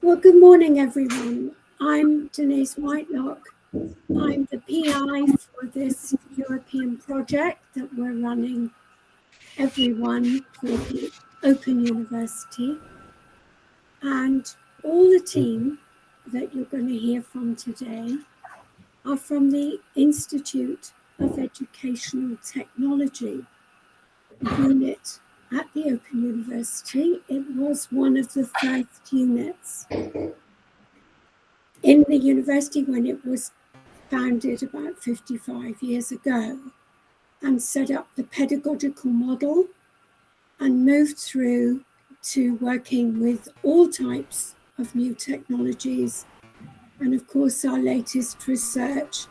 Well, good morning, everyone. I'm Denise Whitelock. I'm the PI for this European project that we're running, Every1, for the Open University. And all the team that you're going to hear from today are from the Institute of Educational Technology unit at the Open University. It was one of the first units in the university when it was founded about 55 years ago, and set up the pedagogical model and moved through to working with all types of new technologies. And of course, our latest research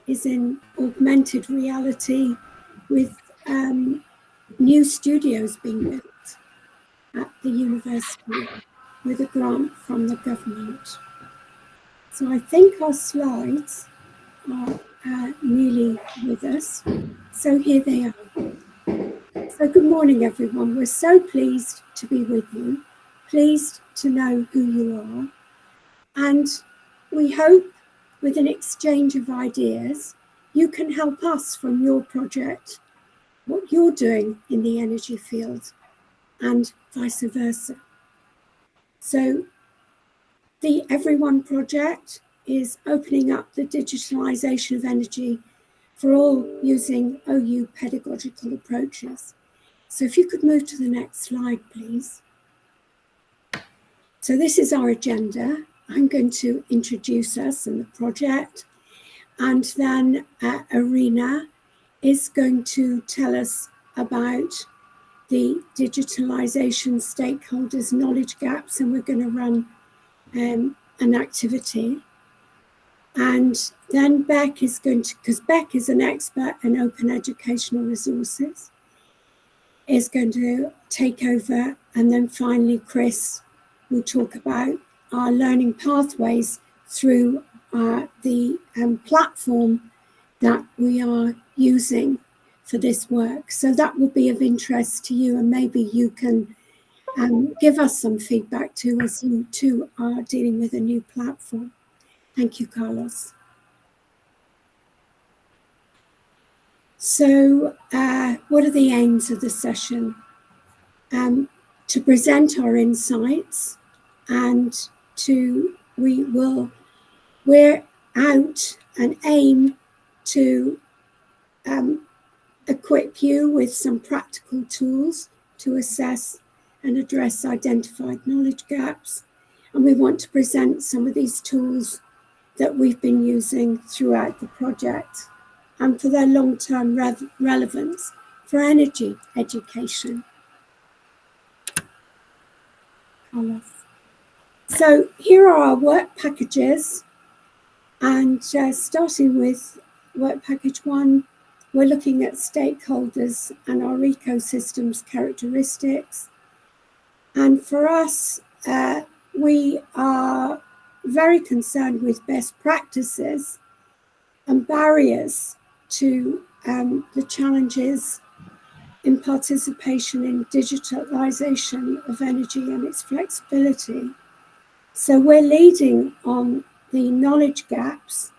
is in augmented reality with new studios being built at the university with a grant from the government. So I think our slides are nearly with us. So here they are. So good morning, everyone. We're so pleased to be with you, pleased to know who you are. And we hope with an exchange of ideas, you can help us from your project, what you're doing in the energy field, and vice versa. So the Every1 project is opening up the digitalization of energy for all using OU pedagogical approaches. So if you could move to the next slide, please. So this is our agenda. I'm going to introduce us and the project, and then Irina is going to tell us about the digitalization stakeholders' knowledge gaps, and we're going to run an activity. And then Beck is going to, because Beck is an expert in open educational resources, is going to take over. And then finally, Chris will talk about our learning pathways through the platform that we are using for this work. So that will be of interest to you, and maybe you can give us some feedback too, as you too are dealing with a new platform. Thank you, Carlos. So what are the aims of the session? To present our insights, and we're out and aim to equip you with some practical tools to assess and address identified knowledge gaps. And we want to present some of these tools that we've been using throughout the project and for their long-term relevance for energy education. So here are our work packages, and starting with work package 1, we're looking at stakeholders and our ecosystems characteristics. And for us, we are very concerned with best practices and barriers to the challenges in participation in digitalization of energy and its flexibility. So we're leading on the knowledge gaps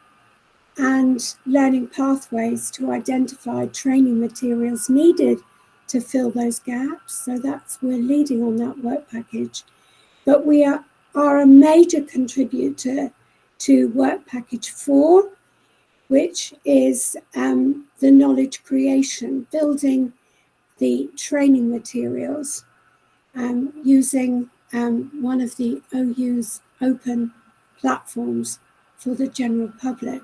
and learning pathways to identify training materials needed to fill those gaps. So we're leading on that work package. But we are a major contributor to work package 4, which is the knowledge creation, building the training materials using one of the OU's open platforms for the general public.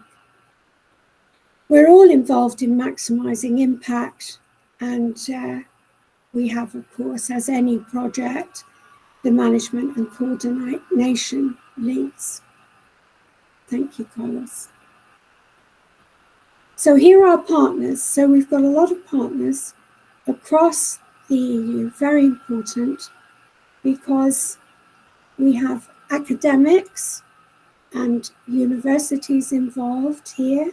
We're all involved in maximizing impact, and we have, of course, as any project, the management and coordination leads. Thank you, Carlos. So here are our partners. So we've got a lot of partners across the EU, very important, because we have academics and universities involved here.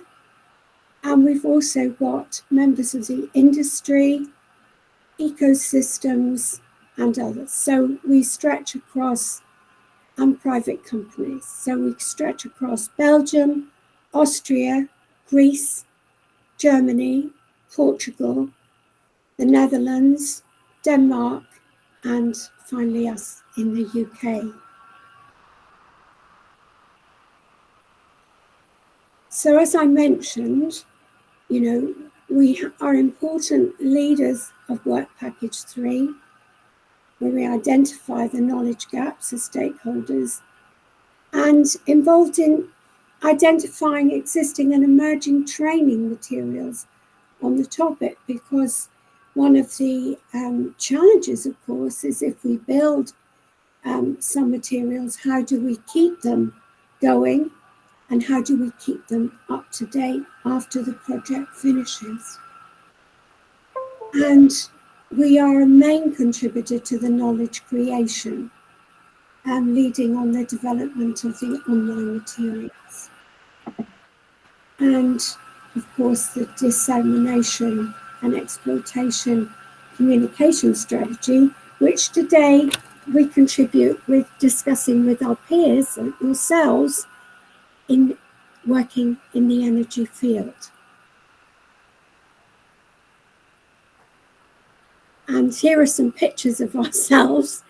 And we've also got members of the industry, ecosystems, and others. So we stretch across and private companies. So we stretch across Belgium, Austria, Greece, Germany, Portugal, the Netherlands, Denmark, and finally us in the UK. So as I mentioned, we are important leaders of Work Package 3, where we identify the knowledge gaps of stakeholders and involved in identifying existing and emerging training materials on the topic, because one of the challenges, of course, is if we build some materials, how do we keep them going and how do we keep them up to date after the project finishes? And we are a main contributor to the knowledge creation and leading on the development of the online materials. And of course, the dissemination and exploitation communication strategy, which today we contribute with discussing with our peers and yourselves in working in the energy field. And here are some pictures of ourselves.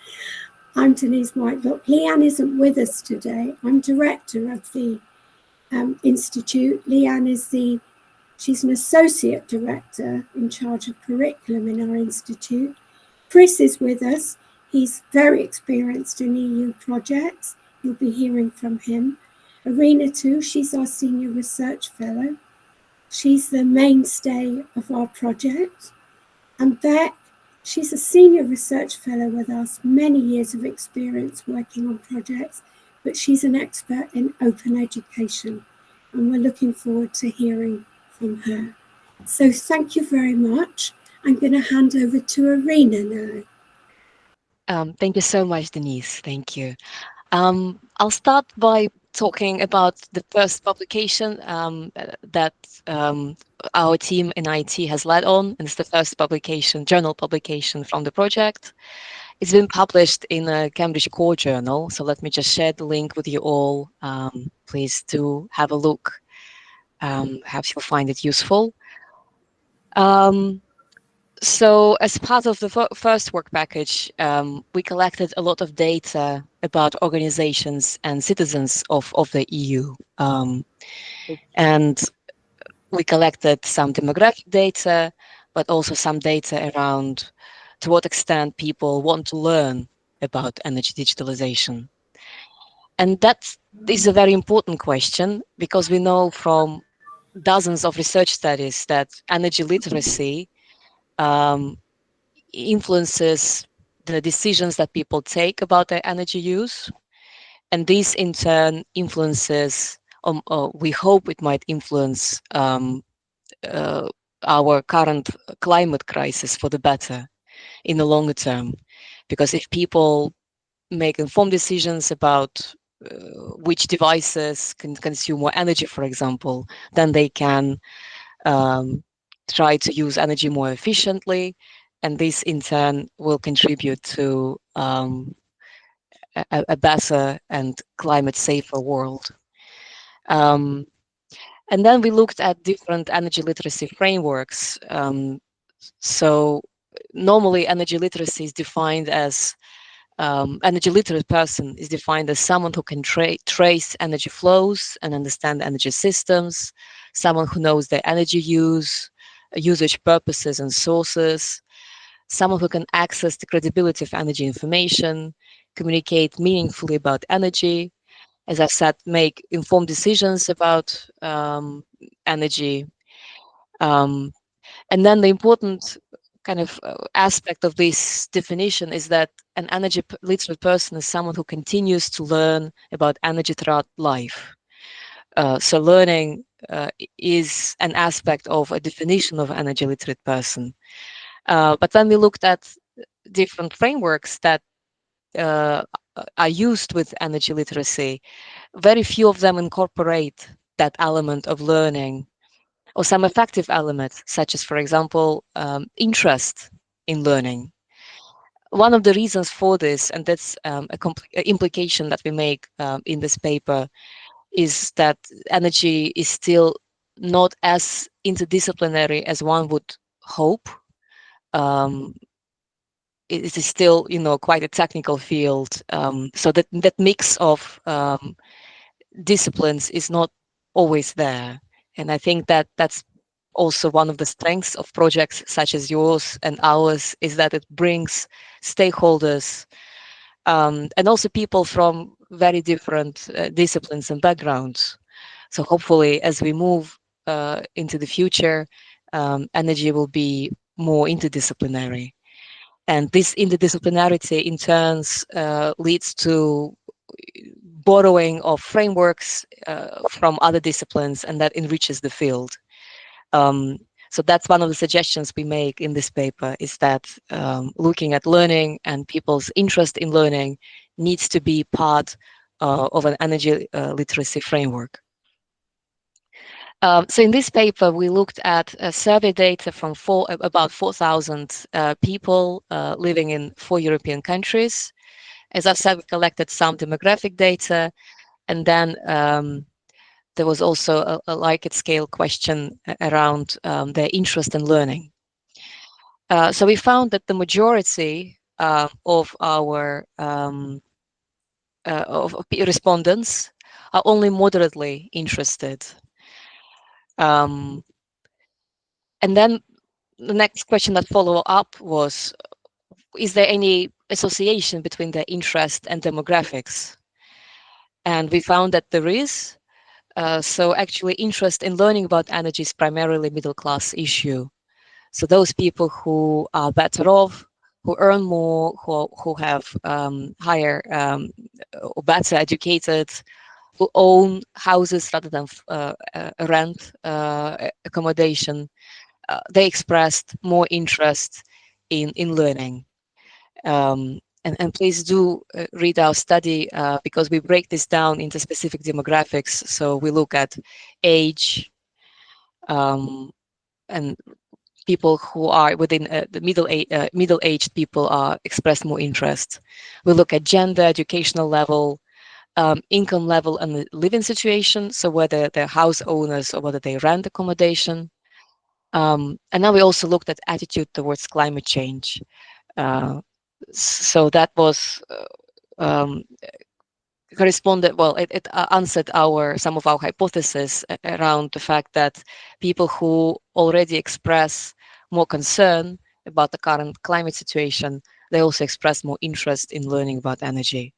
I'm Denise Whitelock. Leanne isn't with us today. I'm director of the Institute. Leanne she's an associate director in charge of curriculum in our institute. Chris is with us. He's very experienced in EU projects. You'll be hearing from him. Irina too, she's our senior research fellow. She's the mainstay of our project. And Beck, she's a senior research fellow with us, many years of experience working on projects, but she's an expert in open education. And we're looking forward to hearing from her. So thank you very much. I'm going to hand over to Irina now. Thank you so much, Denise. Thank you. I'll start by talking about the first publication that our team in IT has led on, and it's the first journal publication from the project. It's been published in a Cambridge Core Journal, so let me just share the link with you all. Please do have a look. Perhaps you'll find it useful. So as part of the first work package, we collected a lot of data about organizations and citizens of the EU. And we collected some demographic data, but also some data around to what extent people want to learn about energy digitalization. And that is a very important question, because we know from dozens of research studies that energy literacy influences the decisions that people take about their energy use. And this in turn influences, we hope it might influence our current climate crisis for the better in the longer term. Because if people make informed decisions about which devices can consume more energy, for example, then they can try to use energy more efficiently, and this in turn will contribute to a better and climate safer world. And then we looked at different energy literacy frameworks. So normally energy literacy is defined as energy literate person is defined as someone who can trace energy flows and understand energy systems, someone who knows their energy usage purposes and sources, someone who can access the credibility of energy information, communicate meaningfully about energy, as I've said, make informed decisions about energy. And then the important kind of aspect of this definition is that an energy literate person is someone who continues to learn about energy throughout life. So learning is an aspect of a definition of an energy literate person. But when we looked at different frameworks that are used with energy literacy, very few of them incorporate that element of learning, or some effective elements, such as, for example, interest in learning. One of the reasons for this, and that's a implication that we make in this paper, is that energy is still not as interdisciplinary as one would hope. Um, it is still, quite a technical field. So that mix of disciplines is not always there. And I think that that's also one of the strengths of projects such as yours and ours, is that it brings stakeholders and also people from very different disciplines and backgrounds. So hopefully, as we move into the future, energy will be more interdisciplinary. And this interdisciplinarity in turns leads to borrowing of frameworks from other disciplines, and that enriches the field. Um, so that's one of the suggestions we make in this paper, is that looking at learning and people's interest in learning needs to be part of an energy literacy framework. So in this paper, we looked at survey data from about 4,000 people living in 4 European countries. As I've said, we collected some demographic data, and then there was also a Likert scale question around their interest in learning. So we found that the majority of our of respondents are only moderately interested. And then the next question that followed up was, is there any association between their interest and demographics? And we found that there is. So actually, interest in learning about energy is primarily a middle class issue. So those people who are better off, who earn more, who have higher or better educated, who own houses rather than rent accommodation, they expressed more interest in learning. And please do read our study because we break this down into specific demographics. So we look at age, and people who are within the middle-aged people are express more interest. We look at gender, educational level, income level, and the living situation. So whether they're house owners or whether they rent accommodation. And now we also looked at attitude towards climate change. So that was corresponded, well, it answered some of our hypotheses around the fact that people who already express more concern about the current climate situation, they also express more interest in learning about energy.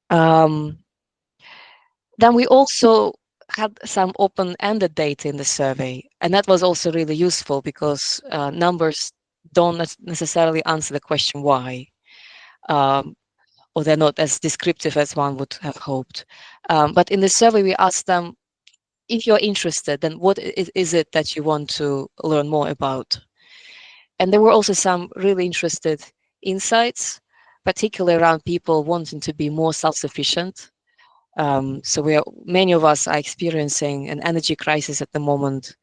Then we also had some open-ended data in the survey, and that was also really useful because numbers don't necessarily answer the question why. Or they're not as descriptive as one would have hoped. But in the survey, we asked them, if you're interested, then what is it that you want to learn more about? And there were also some really interested insights, particularly around people wanting to be more self-sufficient. So many of us are experiencing an energy crisis at the moment,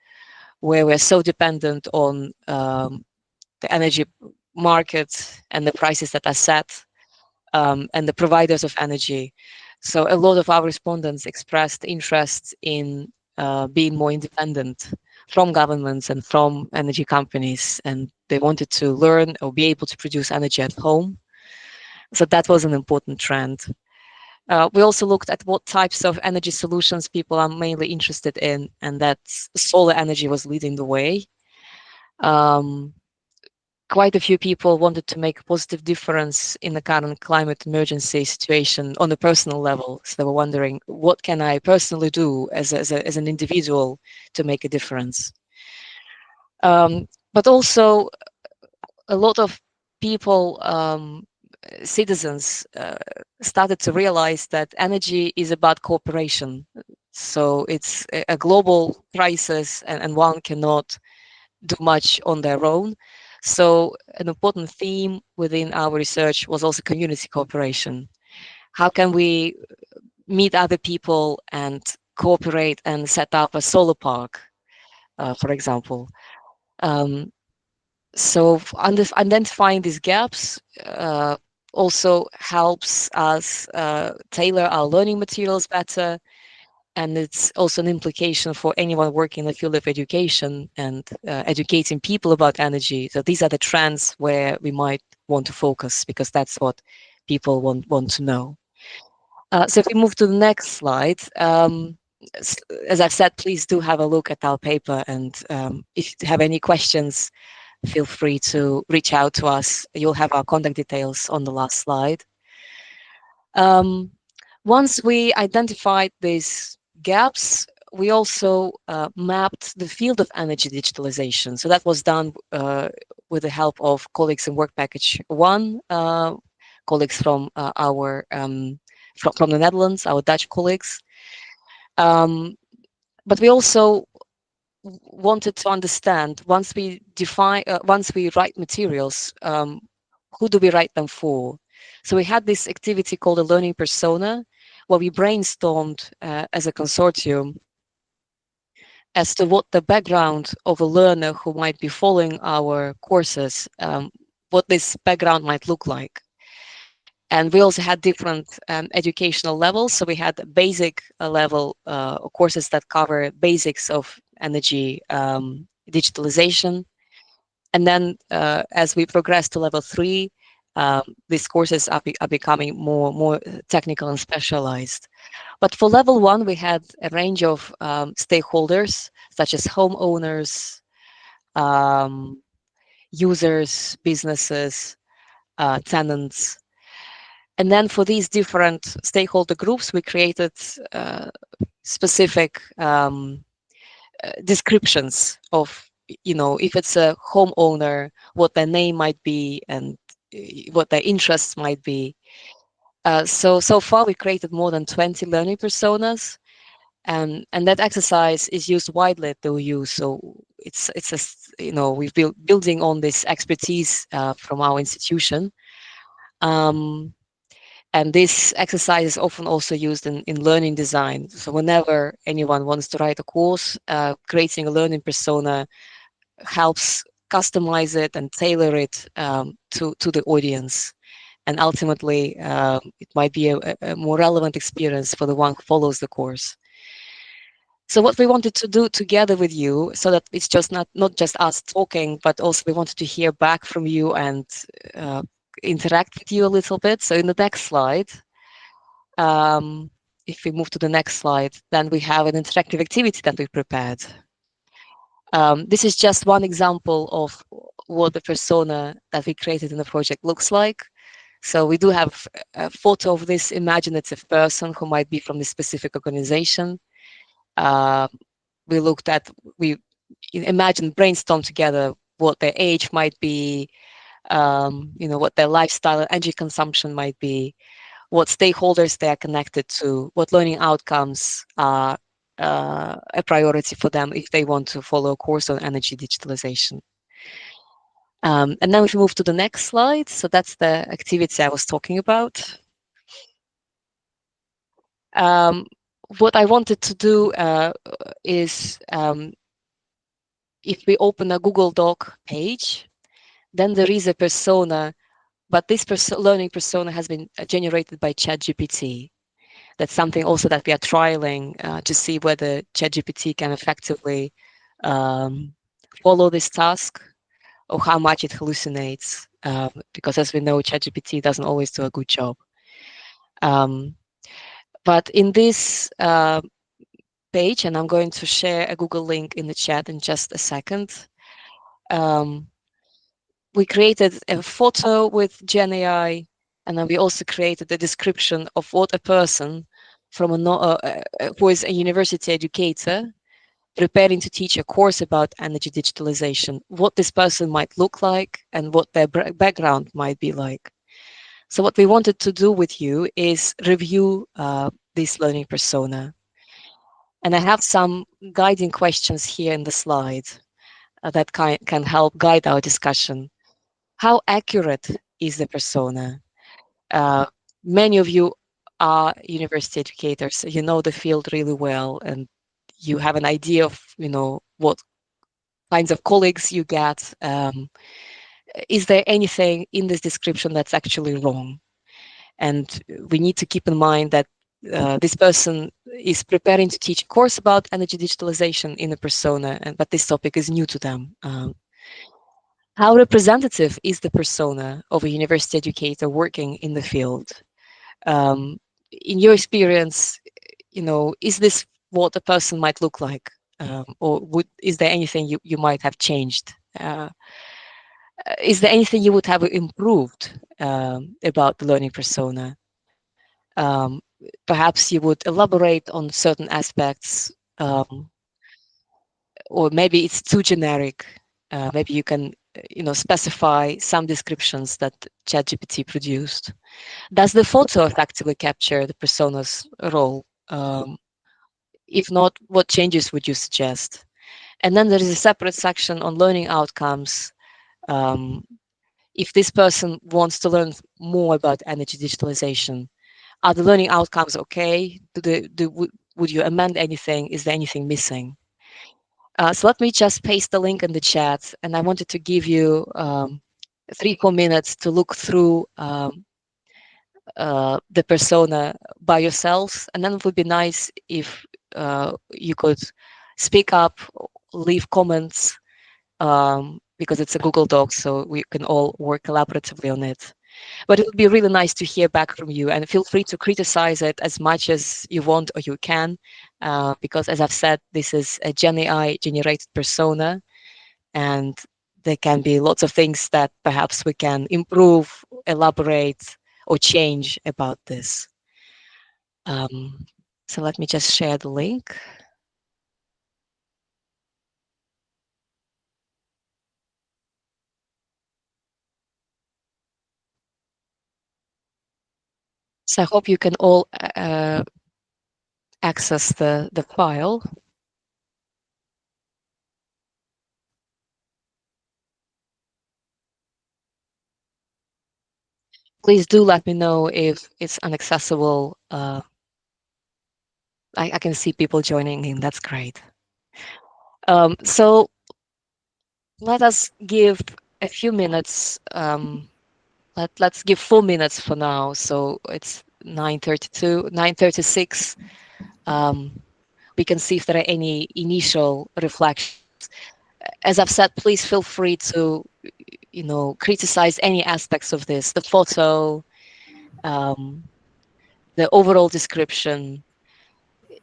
where we're so dependent on the energy market and the prices that are set, and the providers of energy. So a lot of our respondents expressed interest in being more independent from governments and from energy companies, and they wanted to learn or be able to produce energy at home. So that was an important trend. We also looked at what types of energy solutions people are mainly interested in, and that solar energy was leading the way. Quite a few people wanted to make a positive difference in the current climate emergency situation on a personal level. So they were wondering, what can I personally do as an individual to make a difference? But also, a lot of people, citizens, started to realize that energy is about cooperation. So it's a global crisis, and one cannot do much on their own. So an important theme within our research was also community cooperation. How can we meet other people and cooperate and set up a solar park, for example? So identifying these gaps also helps us tailor our learning materials better. And it's also an implication for anyone working in the field of education and educating people about energy. So these are the trends where we might want to focus, because that's what people want to know. So if we move to the next slide, as I've said, please do have a look at our paper. And if you have any questions, feel free to reach out to us. You'll have our contact details on the last slide. Once we identified these gaps, we also mapped the field of energy digitalization. So that was done with the help of colleagues in Work Package 1, colleagues from from the Netherlands, our Dutch colleagues. But we also wanted to understand, once we write materials, who do we write them for? So we had this activity called a learning persona, where we brainstormed as a consortium as to what the background of a learner who might be following our courses, what this background might look like. And we also had different educational levels. So we had a basic level courses that cover basics of energy digitalization. And then as we progress to level 3, these courses are becoming more technical and specialized. But for level 1, we had a range of stakeholders, such as homeowners, users, businesses, tenants. And then for these different stakeholder groups, we created specific descriptions of, if it's a homeowner, what their name might be and what their interests might be. So far, we created more than 20 learning personas, and that exercise is used widely at the OU. So it's we've building on this expertise from our institution. And this exercise is often also used in learning design. So whenever anyone wants to write a course, creating a learning persona helps customize it and tailor it to the audience. And ultimately, it might be a more relevant experience for the one who follows the course. So what we wanted to do together with you, so that it's just not just us talking, but also we wanted to hear back from you and interact with you a little bit. So in the next slide, if we move to the next slide, then we have an interactive activity that we prepared. This is just one example of what the persona that we created in the project looks like. So we do have a photo of this imaginative person who might be from this specific organization. We imagined, brainstormed together what their age might be, what their lifestyle and energy consumption might be, what stakeholders they are connected to, what learning outcomes are a priority for them if they want to follow a course on energy digitalization. And then if we move to the next slide, so that's the activity I was talking about. What I wanted to do is, if we open a Google Doc page, then there is a persona, but this learning persona has been generated by ChatGPT. That's something also that we are trialing to see whether ChatGPT can effectively follow this task, or how much it hallucinates, because as we know, ChatGPT doesn't always do a good job. But in this page, and I'm going to share a Google link in the chat in just a second, we created a photo with GenAI, and then we also created a description of what a person from who is a university educator preparing to teach a course about energy digitalization, what this person might look like and what their background might be like. So what we wanted to do with you is review this learning persona. And I have some guiding questions here in the slide that can help guide our discussion. How accurate is the persona? Many of you are university educators, you know the field really well, and you have an idea of what kinds of colleagues you get. is there anything in this description that's actually wrong? And we need to keep in mind that this person is preparing to teach a course about energy digitalization in a persona, but this topic is new to them. How representative is the persona of a university educator working in the field? In your experience, is this what a person might look like? Or is there anything you might have changed? Is there anything you would have improved about the learning persona? Perhaps you would elaborate on certain aspects, or maybe it's too generic. Maybe you can, specify some descriptions that ChatGPT produced. Does the photo effectively capture the persona's role? If not, what changes would you suggest? And then there is a separate section on learning outcomes. If this person wants to learn more about energy digitalization, are the learning outcomes okay? Would you amend anything? Is there anything missing? So let me just paste the link in the chat, and I wanted to give you 3-4 minutes to look through the persona by yourselves, and then it would be nice if you could speak up, leave comments, because it's a Google Doc, so we can all work collaboratively on it. But it would be really nice to hear back from you, and feel free to criticize it as much as you want or you can, because as I've said, this is a Gen AI generated persona, and there can be lots of things that perhaps we can improve, elaborate, or change about this. So let me just share the link. So I hope you can all access the file. Please do let me know if it's inaccessible. I can see people joining in. That's great. So let us give a few minutes. Let's give 4 minutes for now. So it's 9:32, 9:36. We can see if there are any initial reflections. As I've said, please feel free to, criticize any aspects of this, the photo, the overall description.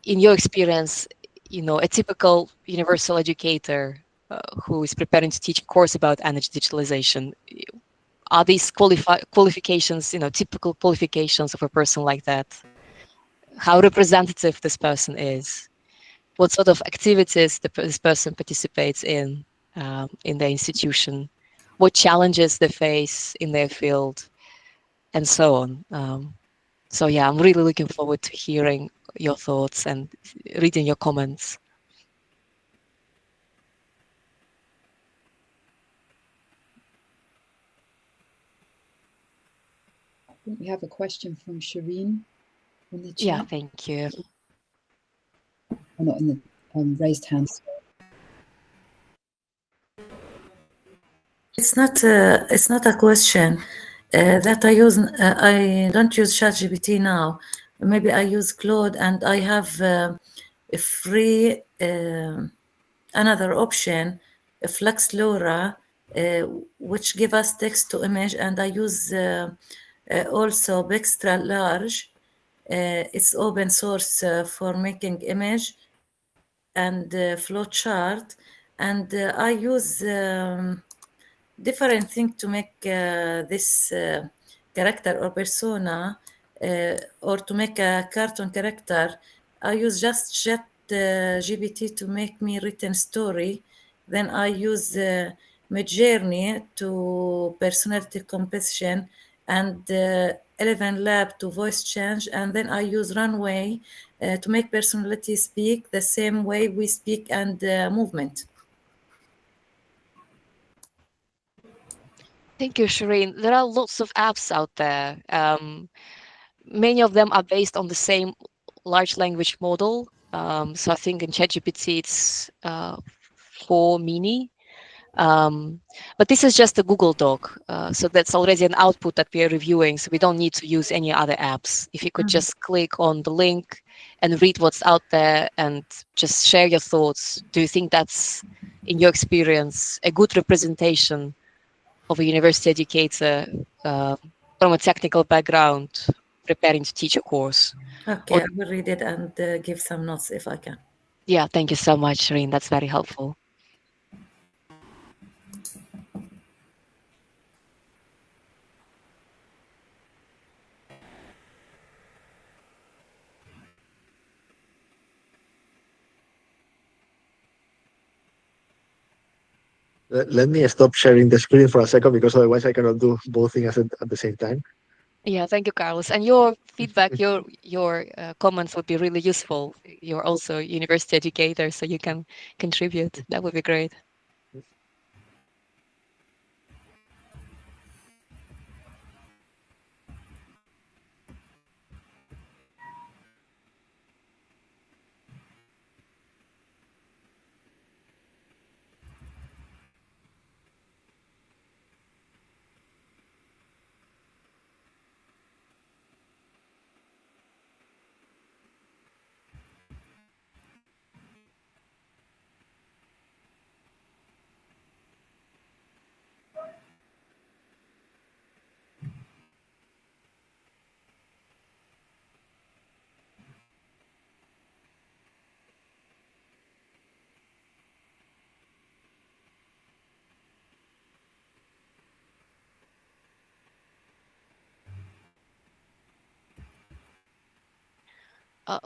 In your experience, a typical universal educator who is preparing to teach a course about energy digitalization, are these qualifications, typical qualifications of a person like that? How representative this person is? What sort of activities this person participates in their institution? What challenges they face in their field, and so on. So yeah, I'm really looking forward to hearing your thoughts and reading your comments. We have a question from Shireen in the chat. Yeah, thank you. Oh, not in the raised hands. It's not a question that I use. I don't use ChatGPT now. Maybe I use Claude, and I have a free another option, Flex Laura, which give us text to image, and I use also Bextra Large. It's open source for making image and flow chart, and I use different thing to make this character or persona, or to make a cartoon character. I use just Chat GPT to make me written story. Then I use Midjourney to personality composition, and 11 Lab to voice change, and then I use Runway to make personality speak the same way we speak, and movement. Thank you, Shireen. There are lots of apps out there. Many of them are based on the same large language model. So I think in ChatGPT it's 4 Mini. But this is just a Google Doc, so that's already an output that we are reviewing, so we don't need to use any other apps. If you could just click on the link and read what's out there and just share your thoughts. Do you think that's, in your experience, a good representation of a university educator from a technical background preparing to teach a course? Okay, I will read it and give some notes if I can. Yeah, thank you so much, Shireen. That's very helpful. Let me stop sharing the screen for a second, because otherwise I cannot do both things at the same time. Yeah, thank you, Carlos. And your feedback, your comments would be really useful. You're also a university educator, so you can contribute. That would be great.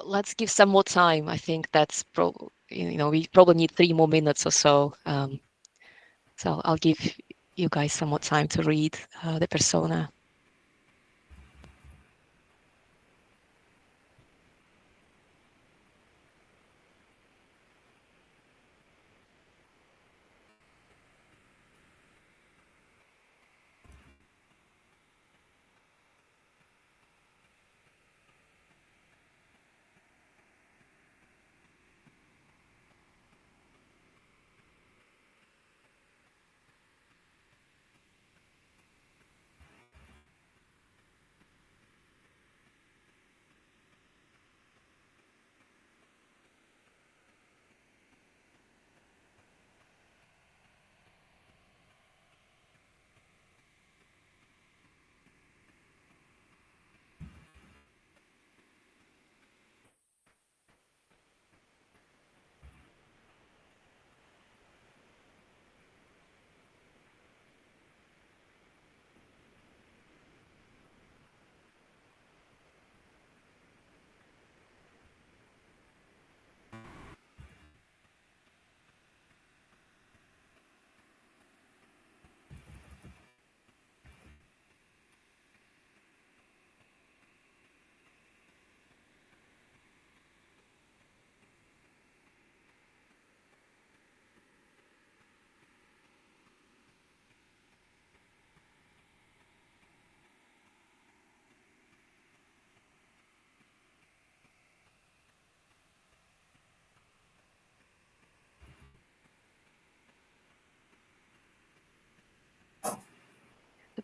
Let's give some more time. I think that's we probably need 3 more minutes or so. So I'll give you guys some more time to read the persona.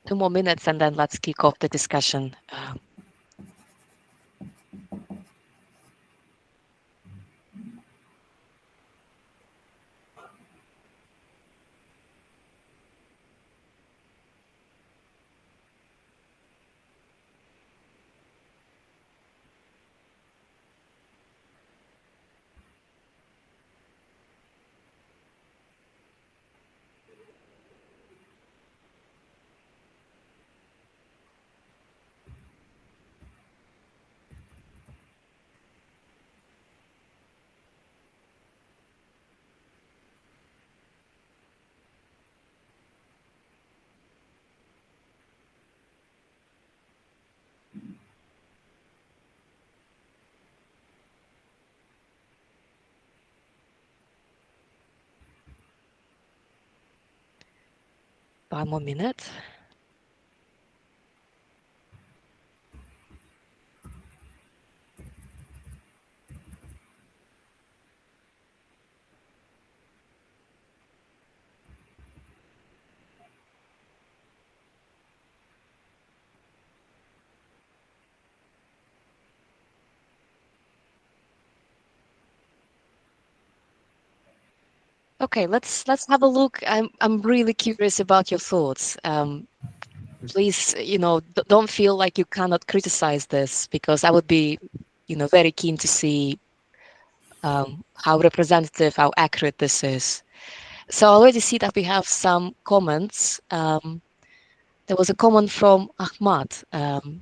Two more minutes, and then let's kick off the discussion. One more minute. Okay, let's have a look. I'm really curious about your thoughts. Please, don't feel like you cannot criticize this, because I would be, very keen to see how representative, how accurate this is. So I already see that we have some comments. There was a comment from Ahmad around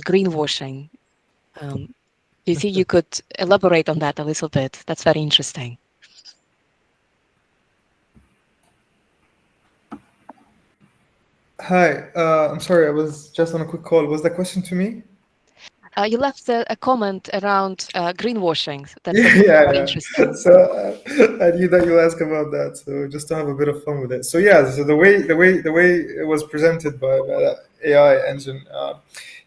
greenwashing. Do you think you could elaborate on that a little bit? That's very interesting. Hi, I'm sorry, I was just on a quick call. Was the question to me? You left a comment around greenwashing. That's Yeah. interesting. So I knew that you'll ask about that. So just to have a bit of fun with it. So yeah, so the way it was presented by that AI engine,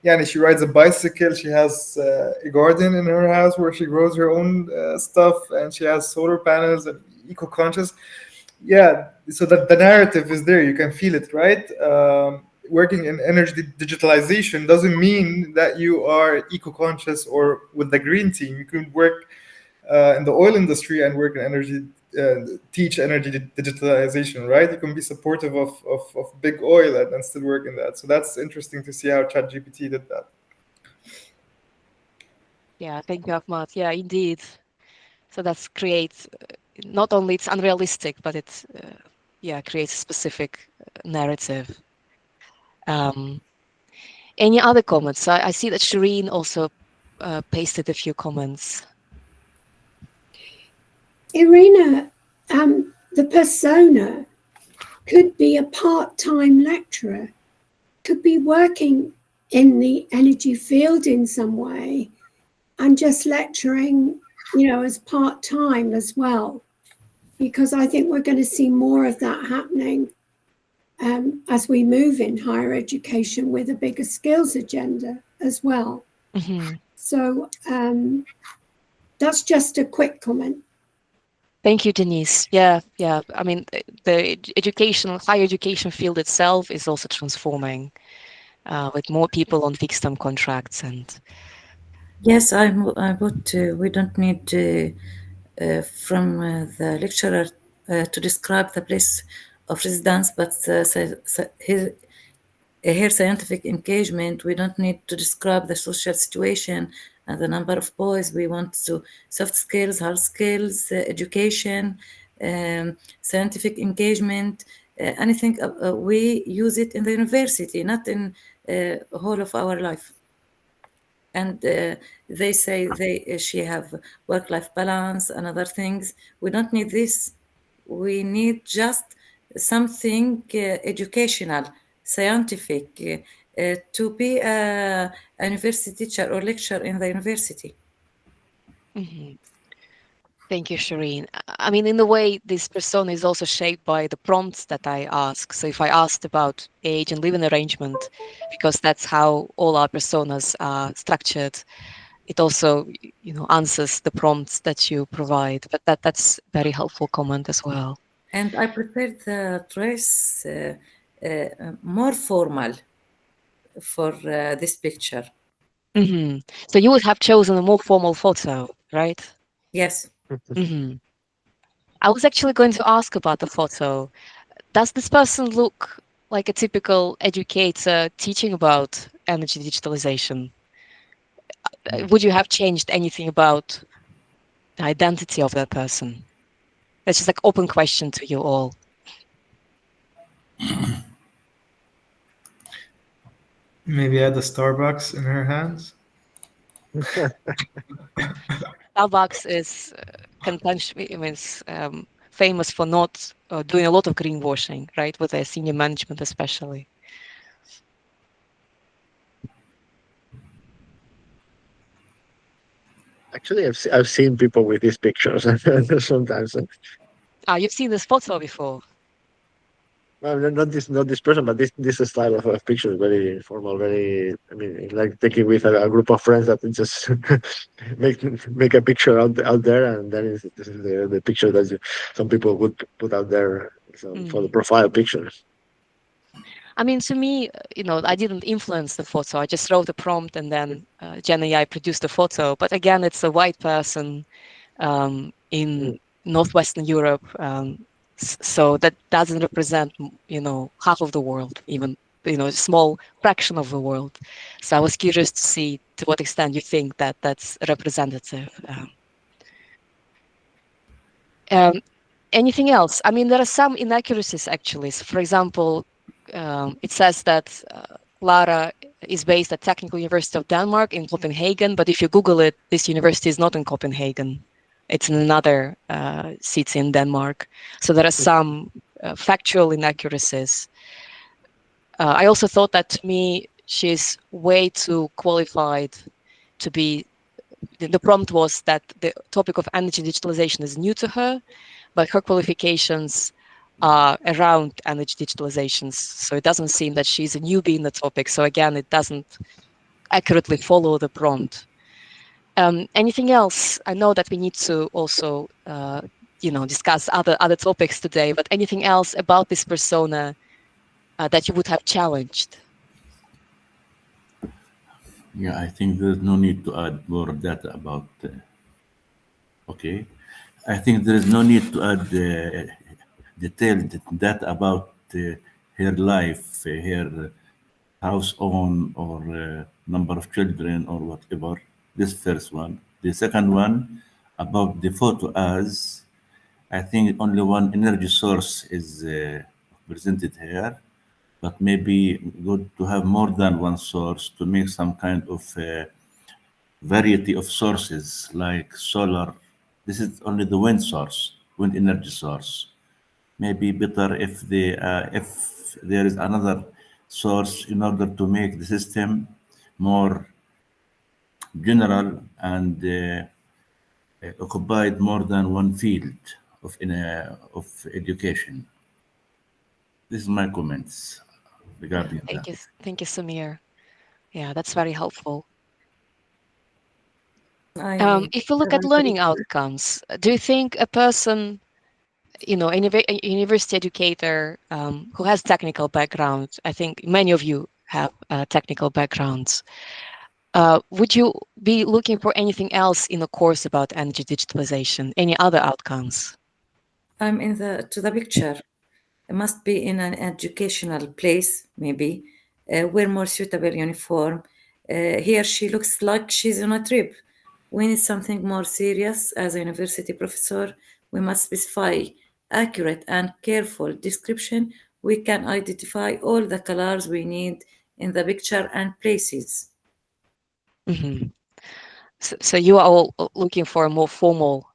yeah, she rides a bicycle. She has a garden in her house where she grows her own stuff, and she has solar panels and eco-conscious. Yeah, so that the narrative is there. You can feel it, right? Working in energy digitalization doesn't mean that you are eco-conscious or with the green team. You could work in the oil industry and work in energy, teach energy digitalization, right? You can be supportive of big oil and still work in that. So that's interesting to see how ChatGPT did that. Yeah, thank you, Ahmad. Yeah, indeed. So that creates, not only it's unrealistic, but it's, creates a specific narrative. Any other comments? I see that Shireen also pasted a few comments. Irina, the persona could be a part-time lecturer, could be working in the energy field in some way and just lecturing, as part-time as well, because I think we're going to see more of that happening as we move in higher education with a bigger skills agenda as well. Mm-hmm. So that's just a quick comment. Thank you, Denise. Yeah. I mean, the higher education field itself is also transforming with more people on fixed-term contracts. And yes, I would. We don't need from the lecturer to describe the place of residence, but her scientific engagement. We don't need to describe the social situation and the number of boys. We want to soft skills, hard skills, education, scientific engagement, anything. We use it in the university, not in whole of our life. And they say she have work-life balance and other things. We don't need this. We need just something educational, scientific, to be a university teacher or lecturer in the university. mm-hmm. Thank you, Shireen. I mean, in a way, this persona is also shaped by the prompts that I ask. So if I asked about age and living arrangement, because that's how all our personas are structured, it also, answers the prompts that you provide. But that's very helpful comment as well. And I prefer the dress more formal for this picture. Mm-hmm. So you would have chosen a more formal photo, right? Yes. Mm-hmm. I was actually going to ask about the photo. Does this person look like a typical educator teaching about energy digitalization? Would you have changed anything about the identity of that person? That's just like open question to you all. Maybe add the Starbucks in her hands. Starbucks is famous for not doing a lot of greenwashing, right, with their senior management especially. Actually, I've seen people with these pictures sometimes. You've seen this photo before. Well, not this person, but this style of picture is very informal, very. I mean, like taking with a group of friends that just make a picture out there, and then this is the picture that some people would put out there for the profile picture. I mean, to me, I didn't influence the photo. I just wrote a prompt, and then Gen AI produced the photo. But again, it's a white person in Northwestern Europe. So that doesn't represent, half of the world, even, a small fraction of the world. So I was curious to see to what extent you think that that's representative. Anything else? I mean, there are some inaccuracies actually. So for example, it says that Clara is based at Technical University of Denmark in Copenhagen, but if you Google it, this university is not in Copenhagen. It's in another city in Denmark. So there are some factual inaccuracies. I also thought that, to me, she's way too qualified to be. The prompt was that the topic of energy digitalization is new to her, but her qualifications are around energy digitalizations. So it doesn't seem that she's a newbie in the topic. So again, it doesn't accurately follow the prompt. Anything else? I know that we need to also, discuss other topics today, but anything else about this persona that you would have challenged? Yeah, I think there's no need to add more data about. Okay, I think there is no need to add detailed data about her life, her house own, or number of children, or whatever. This first one. The second one about the photo as. I think only one energy source is presented here, but maybe good to have more than one source to make some kind of variety of sources like solar. This is only the wind source, wind energy source. Maybe better if there is another source in order to make the system more general and occupied more than one field of education. This is my comments regarding that. Thank you, Samir. Yeah, that's very helpful. If we look at learning outcomes, do you think a person, a university educator who has technical background, I think many of you have technical backgrounds, would you be looking for anything else in a course about energy digitalization? Any other outcomes? I'm to the picture. It must be in an educational place, maybe, wear more suitable uniform. Here she looks like she's on a trip. We need something more serious. As a university professor, we must specify accurate and careful description. We can identify all the colors we need in the picture and places. Mm-hmm. So you are all looking for a more formal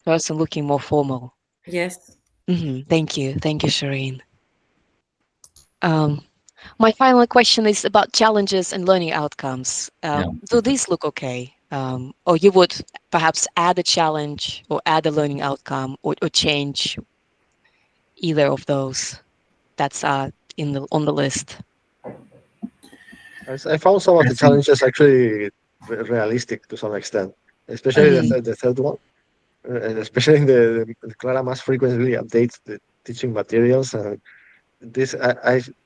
person, looking more formal. Yes. Mm-hmm. Thank you, Shireen. My final question is about challenges and learning outcomes. Do these look okay? Or you would perhaps add a challenge or add a learning outcome or change either of those that's on the list? I found some of the challenges actually realistic to some extent, especially the third one, and especially the Clara must frequently updates the teaching materials. And this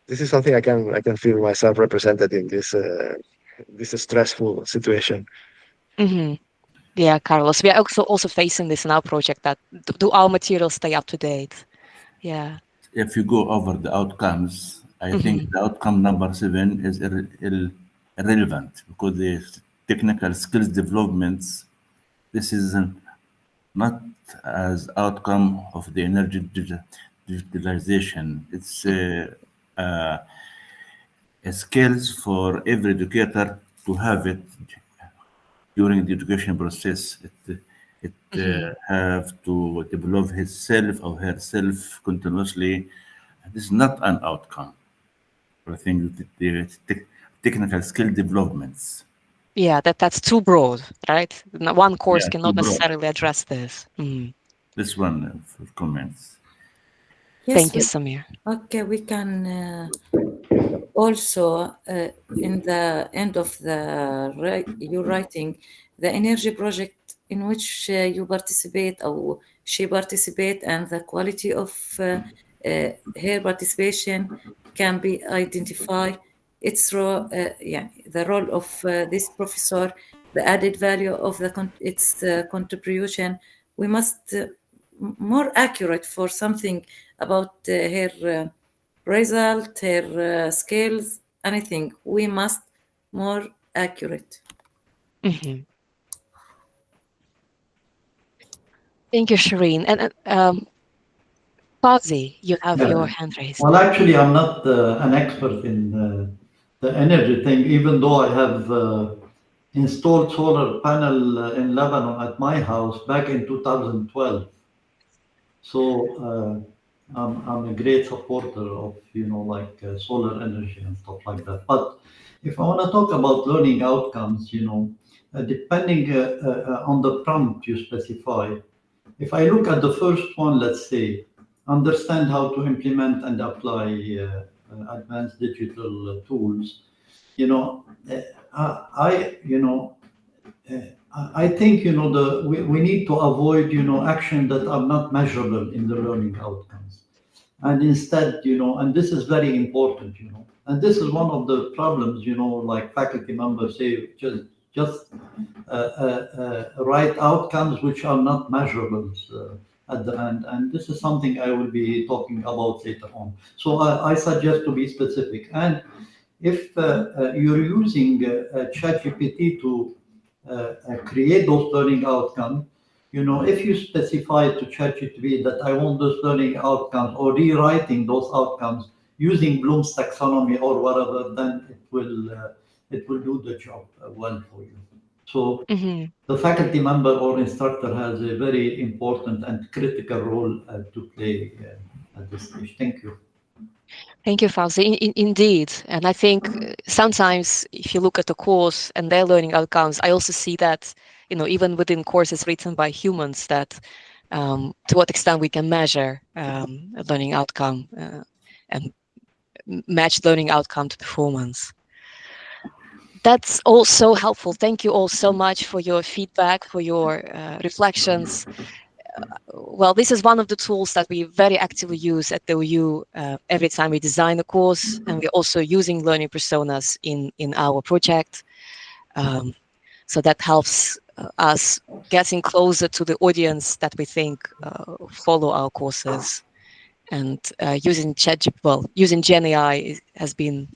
is something I can feel myself represented in this stressful situation. Mm-hmm. Yeah, Carlos, we are also facing this in our project. That do our materials stay up to date? Yeah. If you go over the outcomes, I think the outcome number 7 is irrelevant because the technical skills developments, this is not as outcome of the energy digitalization. It's a skills for every educator to have it during the education process. It have to develop himself or herself continuously. This is not an outcome. I think the technical skill developments. Yeah, that's too broad, right? One course Yeah, cannot too broad. necessarily address this. This one for comments. Yes, Thank you, Samir. Okay, we can also, in the end of your writing, the energy project in which you participate or she participate, and the quality of her participation can be identified. Its role, the role of this professor, the added value of its contribution, we must more accurate for something about her result, her skills, anything. We must more accurate. Mhm. Thank you, Shireen. And Fawzi, you have Yeah. your hand raised. Well, actually, I'm not an expert in the energy thing, even though I have installed solar panel in Lebanon at my house back in 2012. So I'm a great supporter of, like solar energy and stuff like that. But if I want to talk about learning outcomes, depending on the prompt you specify, if I look at the first one, let's say, understand how to implement and apply advanced digital tools, I I think we need to avoid action that are not measurable in the learning outcomes, and instead and this is very important, and this is one of the problems, like faculty members say, just write outcomes which are not measurable at the end, and this is something I will be talking about later on. So I suggest to be specific, and if you're using ChatGPT to create those learning outcomes, if you specify to ChatGPT that I want those learning outcomes or rewriting those outcomes using Bloom's taxonomy or whatever, then it will do the job well for you. So the faculty member or instructor has a very important and critical role to play at this stage. Thank you. Thank you, Fawzi. Indeed. And I think sometimes if you look at the course and their learning outcomes, I also see that, even within courses written by humans, that to what extent we can measure a learning outcome and match learning outcome to performance. That's also helpful. Thank you all so much for your feedback, for your reflections. Well, this is one of the tools that we very actively use at the OU every time we design a course, and we're also using learning personas in our project. So that helps us getting closer to the audience that we think follow our courses. And using GenAI has been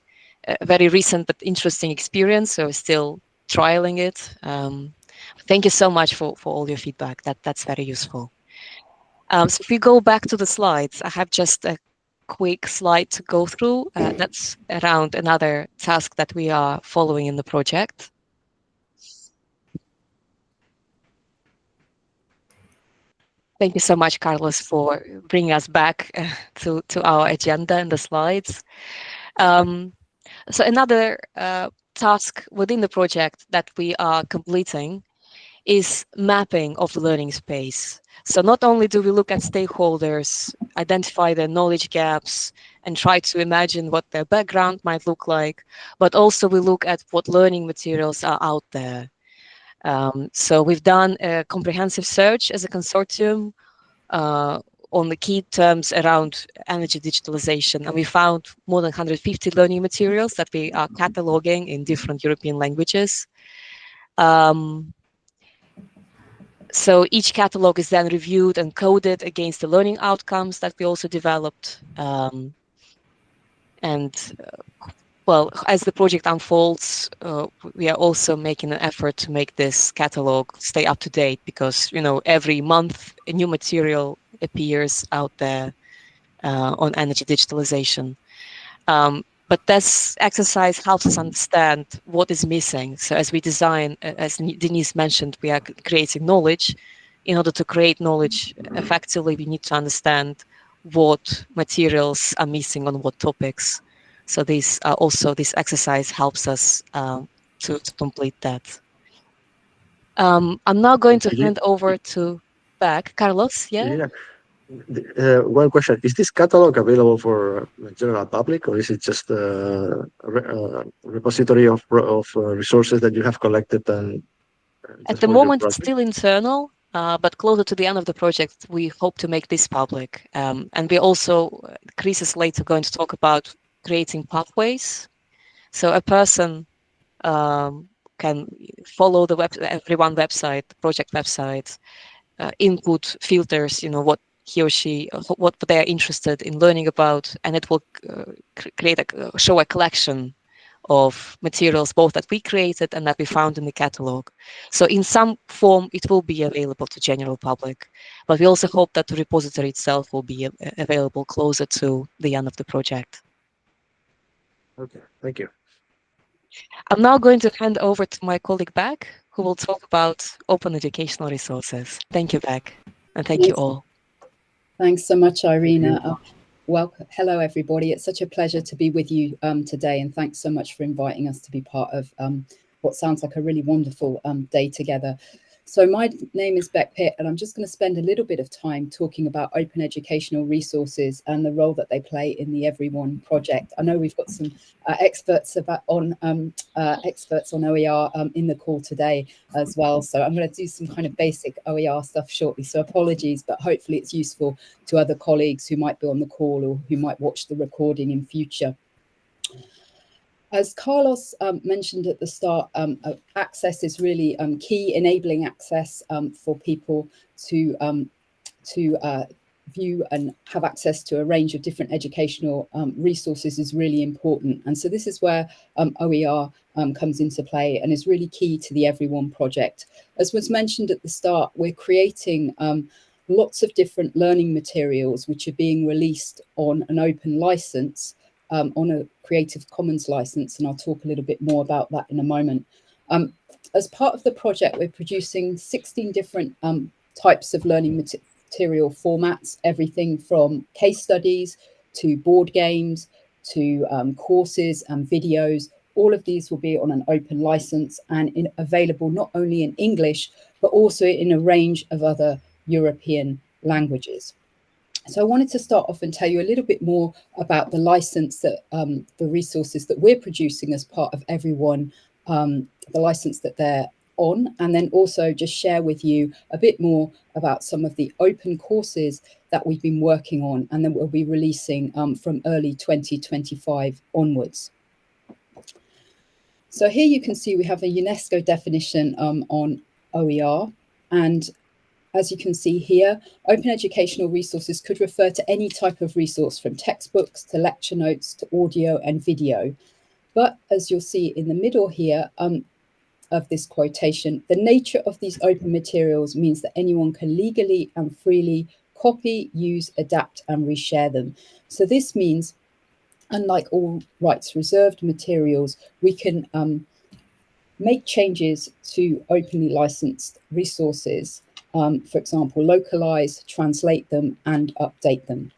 a very recent but interesting experience, so we're still trialing it. Thank you so much for all your feedback. That's very useful. So if we go back to the slides, I have just a quick slide to go through. That's around another task that we are following in the project. Thank you so much, Carlos, for bringing us back to our agenda and the slides. So another task within the project that we are completing is mapping of the learning space. So not only do we look at stakeholders, identify their knowledge gaps, and try to imagine what their background might look like, but also we look at what learning materials are out there. So we've done a comprehensive search as a consortium on the key terms around energy digitalization, and we found more than 150 learning materials that we are cataloging in different European languages. So each catalog is then reviewed and coded against the learning outcomes that we also developed. Well, as the project unfolds, we are also making an effort to make this catalog stay up to date, because every month a new material appears out there on energy digitalization. But this exercise helps us understand what is missing. So as we design, as Denise mentioned, we are creating knowledge. In order to create knowledge effectively, we need to understand what materials are missing on what topics. So this exercise helps us to complete that. I'm now going to hand over to Beck. Carlos, yeah? One question: is this catalog available for the general public, or is it just a repository of resources that you have collected? And at the moment, it's still internal, but closer to the end of the project, we hope to make this public. And we also, Chris is later going to talk about creating pathways. So a person can follow the Every1 website, the project website, input filters, what he or she, what they are interested in learning about, and it will show a collection of materials both that we created and that we found in the catalog. So in some form it will be available to general public, but we also hope that the repository itself will be available closer to the end of the project. Okay, thank you. I'm now going to hand over to my colleague Beck, who will talk about open educational resources. Thank you, Beck, and thank you all. Thanks so much, Irina. Welcome. Hello, everybody. It's such a pleasure to be with you today, and thanks so much for inviting us to be part of what sounds like a really wonderful day together. So my name is Beck Pitt, and I'm just going to spend a little bit of time talking about open educational resources and the role that they play in the Every1 project. I know we've got some experts on OER in the call today as well. So I'm going to do some kind of basic OER stuff shortly. So apologies, but hopefully it's useful to other colleagues who might be on the call or who might watch the recording in future. As Carlos mentioned at the start, access is really key. Enabling access for people to view and have access to a range of different educational resources is really important. And so this is where OER comes into play and is really key to the Every1 project. As was mentioned at the start, we're creating lots of different learning materials which are being released on an open license, on a Creative Commons license, and I'll talk a little bit more about that in a moment. As part of the project, we're producing 16 different types of learning material formats, everything from case studies to board games to courses and videos. All of these will be on an open license and available not only in English, but also in a range of other European languages. So I wanted to start off and tell you a little bit more about the license that the resources that we're producing as part of Every1, the license that they're on, and then also just share with you a bit more about some of the open courses that we've been working on and then we'll be releasing from early 2025 onwards. So here you can see we have a UNESCO definition on OER, and as you can see here, open educational resources could refer to any type of resource from textbooks to lecture notes to audio and video. But as you'll see in the middle here of this quotation, the nature of these open materials means that anyone can legally and freely copy, use, adapt and reshare them. So this means, unlike all rights reserved materials, we can make changes to openly licensed resources. For example, localize, translate them, and update them.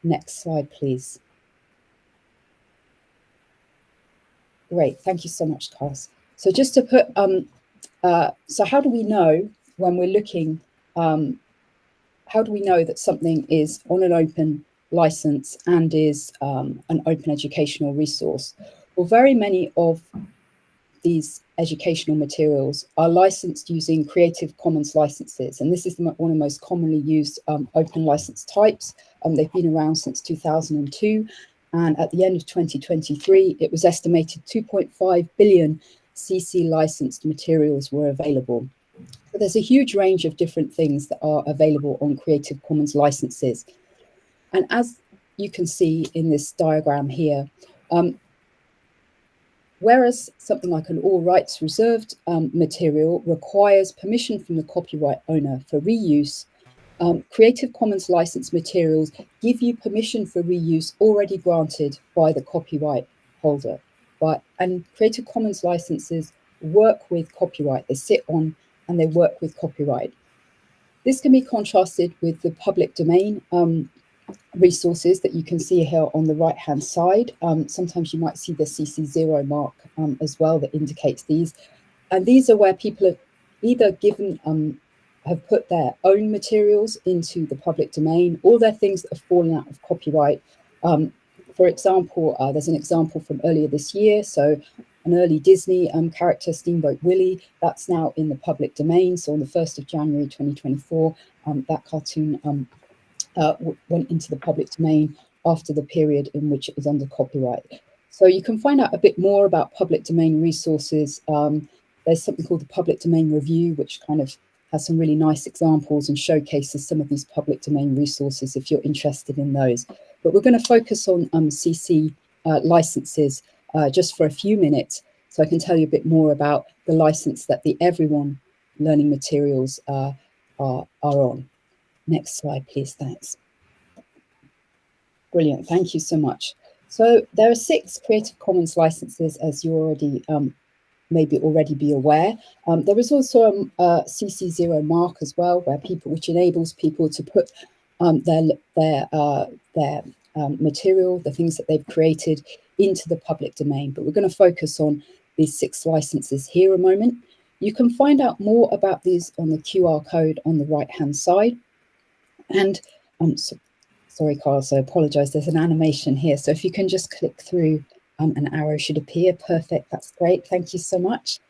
Next slide, please. Great, thank you so much, Carlos. So just to put, so how do we know when we're looking, how do we know that something is on an open license and is an open educational resource? Well, very many of these educational materials are licensed using Creative Commons licenses, and this is one of the most commonly used open license types. They've been around since 2002, and at the end of 2023, it was estimated 2.5 billion CC licensed materials were available. But there's a huge range of different things that are available on Creative Commons licenses. And as you can see in this diagram here, whereas something like an all rights reserved material requires permission from the copyright owner for reuse, Creative Commons license materials give you permission for reuse already granted by the copyright holder. And Creative Commons licenses work with copyright. They sit on and they work with copyright. This can be contrasted with the public domain resources that you can see here on the right hand side. Sometimes you might see the CC0 mark as well that indicates these. And these are where people have either given, have put their own materials into the public domain, or they're things that have fallen out of copyright. For example, there's an example from earlier this year. So an early Disney character, Steamboat Willie, that's now in the public domain. So on the 1st of January 2024, that cartoon went into the public domain after the period in which it was under copyright. So you can find out a bit more about public domain resources. There's something called the Public Domain Review, which kind of has some really nice examples and showcases some of these public domain resources if you're interested in those. But we're going to focus on CC licenses just for a few minutes, so I can tell you a bit more about the license that the Every1 learning materials are on. Next slide, please. Thanks. Brilliant. Thank you so much. So there are 6 Creative Commons licenses, as you already maybe already be aware. There is also a CC0 mark as well, which enables people to put their material, the things that they've created, into the public domain. But we're going to focus on these 6 licenses here a moment. You can find out more about these on the QR code on the right-hand side. And sorry, Carl, so I apologize. There's an animation here. So if you can just click through, an arrow should appear. Perfect. That's great. Thank you so much.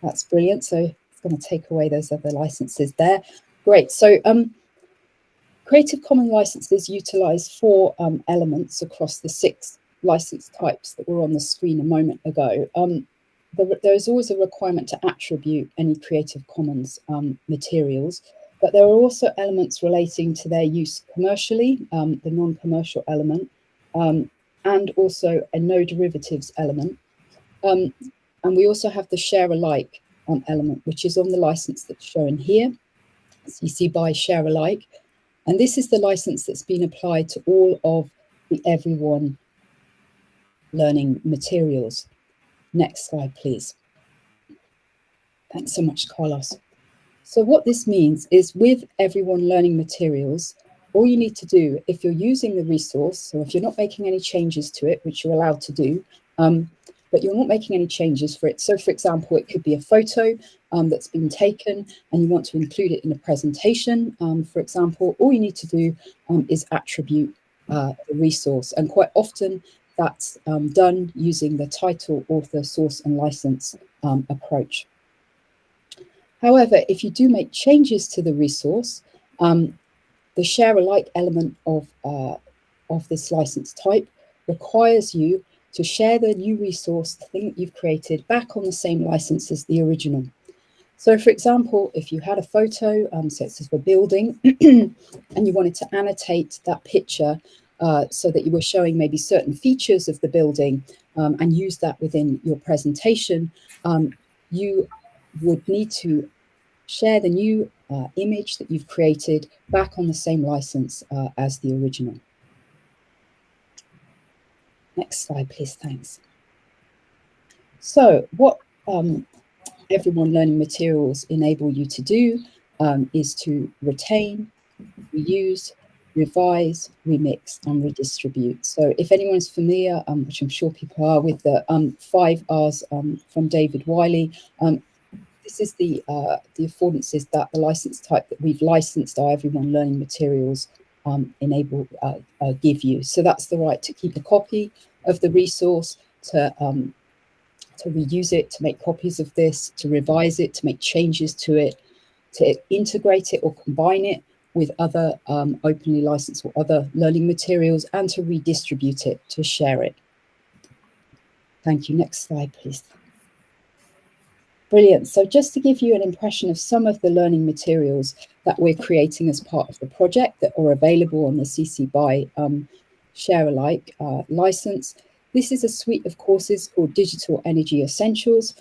That's brilliant. So it's going to take away those other licenses there. Great. So Creative Commons licenses utilize 4 elements across the 6 license types that were on the screen a moment ago. There's always a requirement to attribute any Creative Commons materials, but there are also elements relating to their use commercially, the non-commercial element, and also a no derivatives element. And we also have the share alike element, which is on the license that's shown here, CC BY share alike. And this is the license that's been applied to all of the Every1 learning materials. Next slide, please. Thanks so much, Carlos. So what this means is with Every1 learning materials, all you need to do, if you're using the resource, so if you're not making any changes to it, which you're allowed to do, but you're not making any changes for it. So for example, it could be a photo that's been taken and you want to include it in a presentation. For example, all you need to do is attribute the resource. And quite often that's done using the title, author, source and license approach. However, if you do make changes to the resource, the share alike element of this license type requires you to share the new resource, the thing that you've created, back on the same license as the original. So for example, if you had a photo, so it's of a building, and you wanted to annotate that picture so that you were showing maybe certain features of the building and use that within your presentation, you would need to share the new image that you've created back on the same license as the original. Next slide, please. Thanks. So what Every1 learning materials enable you to do is to retain, reuse, revise, remix, and redistribute. So if anyone's familiar, which I'm sure people are, with the 5 R's from David Wiley, this is the affordances that the license type that we've licensed our Every1 learning materials give you. So that's the right to keep a copy of the resource, to reuse it, to make copies of this, to revise it, to make changes to it, to integrate it or combine it with other openly licensed or other learning materials, and to redistribute it, to share it. Thank you. Next slide, please. Brilliant. So just to give you an impression of some of the learning materials that we're creating as part of the project that are available on the CC BY share alike license. This is a suite of courses called Digital Energy Essentials.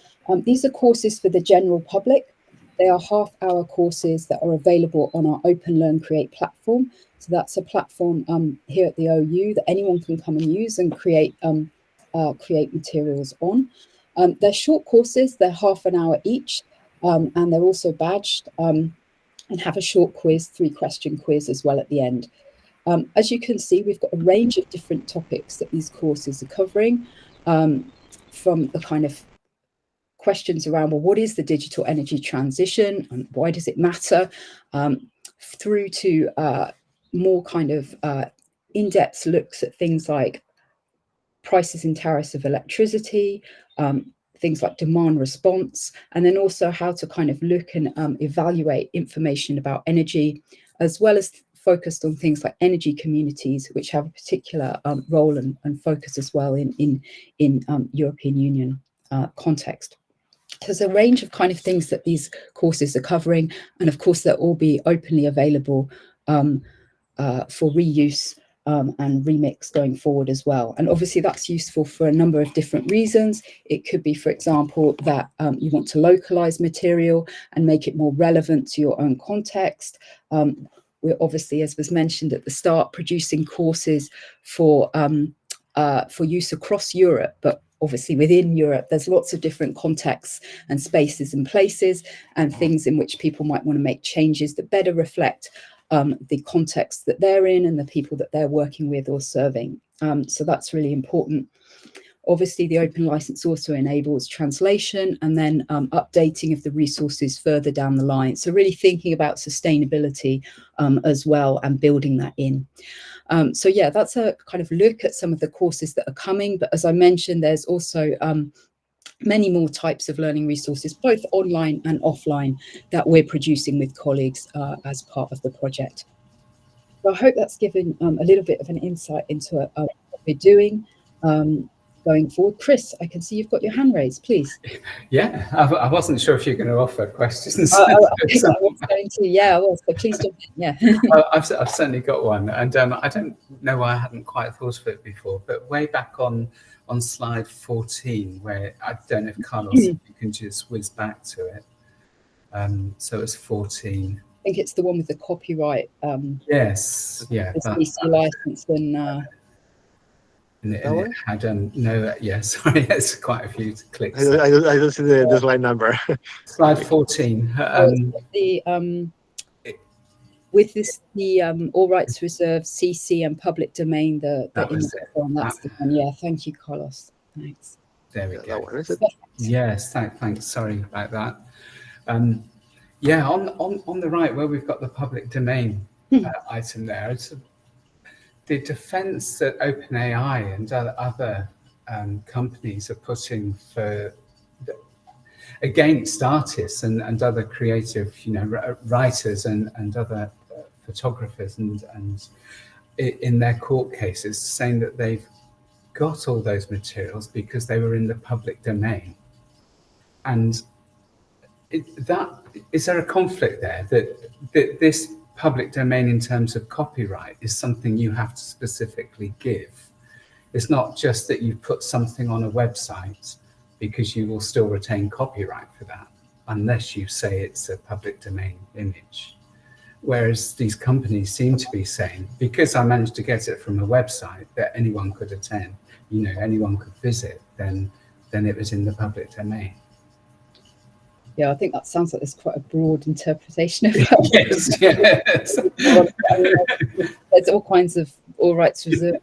These are courses for the general public. They are half-hour courses that are available on our Open Learn Create platform. So that's a platform here at the OU that anyone can come and use and create materials on. They're short courses, they're half an hour each, and they're also badged and have a short quiz, 3-question quiz as well at the end. As you can see, we've got a range of different topics that these courses are covering, from the kind of questions around, well, what is the digital energy transition and why does it matter, through to more kind of in-depth looks at things like prices and tariffs of electricity, things like demand response, and then also how to kind of look and evaluate information about energy, as well as focused on things like energy communities, which have a particular role and focus as well in European Union context. there's a range of kind of things that these courses are covering, and of course they'll all be openly available for reuse and remix going forward as well. And obviously that's useful for a number of different reasons. It could be, for example, that you want to localize material and make it more relevant to your own context. We're obviously, as was mentioned at the start, producing courses for use across Europe, but obviously within Europe, there's lots of different contexts and spaces and places and things in which people might want to make changes that better reflect the context that they're in and the people that they're working with or serving. So that's really important. Obviously, the open license also enables translation and then updating of the resources further down the line. So really thinking about sustainability as well and building that in. So yeah, that's a kind of look at some of the courses that are coming. But as I mentioned, there's also many more types of learning resources, both online and offline, that we're producing with colleagues as part of the project. So I hope that's given a little bit of an insight into what we're doing going forward. Chris, I can see you've got your hand raised, please. Yeah, I wasn't sure if you're going to offer questions. I was going to, yeah, I was, so please jump in, yeah. I've certainly got one, and I don't know why I hadn't quite thought of it before, but way back on slide 14, where I don't know if Carlos, if you can just whiz back to it. So it's 14. I think it's the one with the copyright. Yes, yeah. The CC license and it had no, yeah, sorry, it's quite a few clicks. I don't see the slide number. Slide 14. With this, the all rights reserved, CC and public domain, that's the one. Yeah, thank you, Carlos. Thanks. There we go. That one, is it? Yes, thanks. Sorry about that. Yeah, on the right where we've got the public domain item there, it's the defense that OpenAI and other companies are putting against artists and other creative, writers and other photographers and in their court cases, saying that they've got all those materials because they were in the public domain. And is there a conflict there that this public domain in terms of copyright is something you have to specifically give? It's not just that you put something on a website, because you will still retain copyright for that unless you say it's a public domain image. Whereas these companies seem to be saying, because I managed to get it from a website that anyone could attend, anyone could visit, then it was in the public domain. Yeah, I think that sounds like there's quite a broad interpretation of that. Yes. There's all kinds of all rights reserved,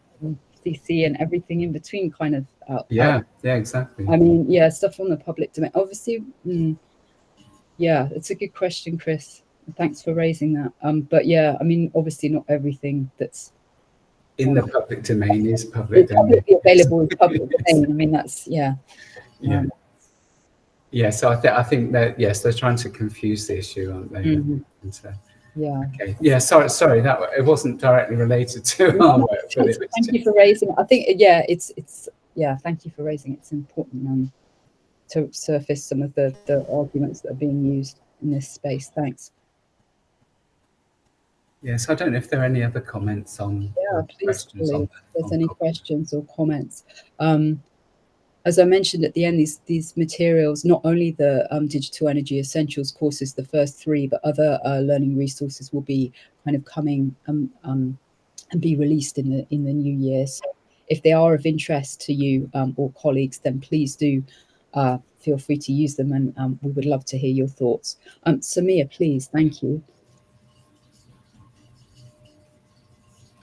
CC and everything in between kind of yeah, exactly. I mean, yeah, stuff on the public domain. Obviously, yeah, it's a good question, Chris. Thanks for raising that. But yeah, I mean, obviously not everything that's in the public domain is public domain. Publicly available in public domain. I mean, that's, yeah. Yeah, so I think that, yes, they're trying to confuse the issue, aren't they? Yeah. Okay. Yeah. Sorry. That it wasn't directly related to our work. But thank you for raising. I think thank you for raising. It's important to surface some of the arguments that are being used in this space. Thanks. Yes. I don't know if there are any other comments on. Yeah, please. If there's any questions or comments. As I mentioned at the end, these materials, not only the Digital Energy Essentials courses, the first 3, but other learning resources will be kind of coming and be released in the new year. So if they are of interest to you or colleagues, then please do feel free to use them, and we would love to hear your thoughts. Samir, please, thank you.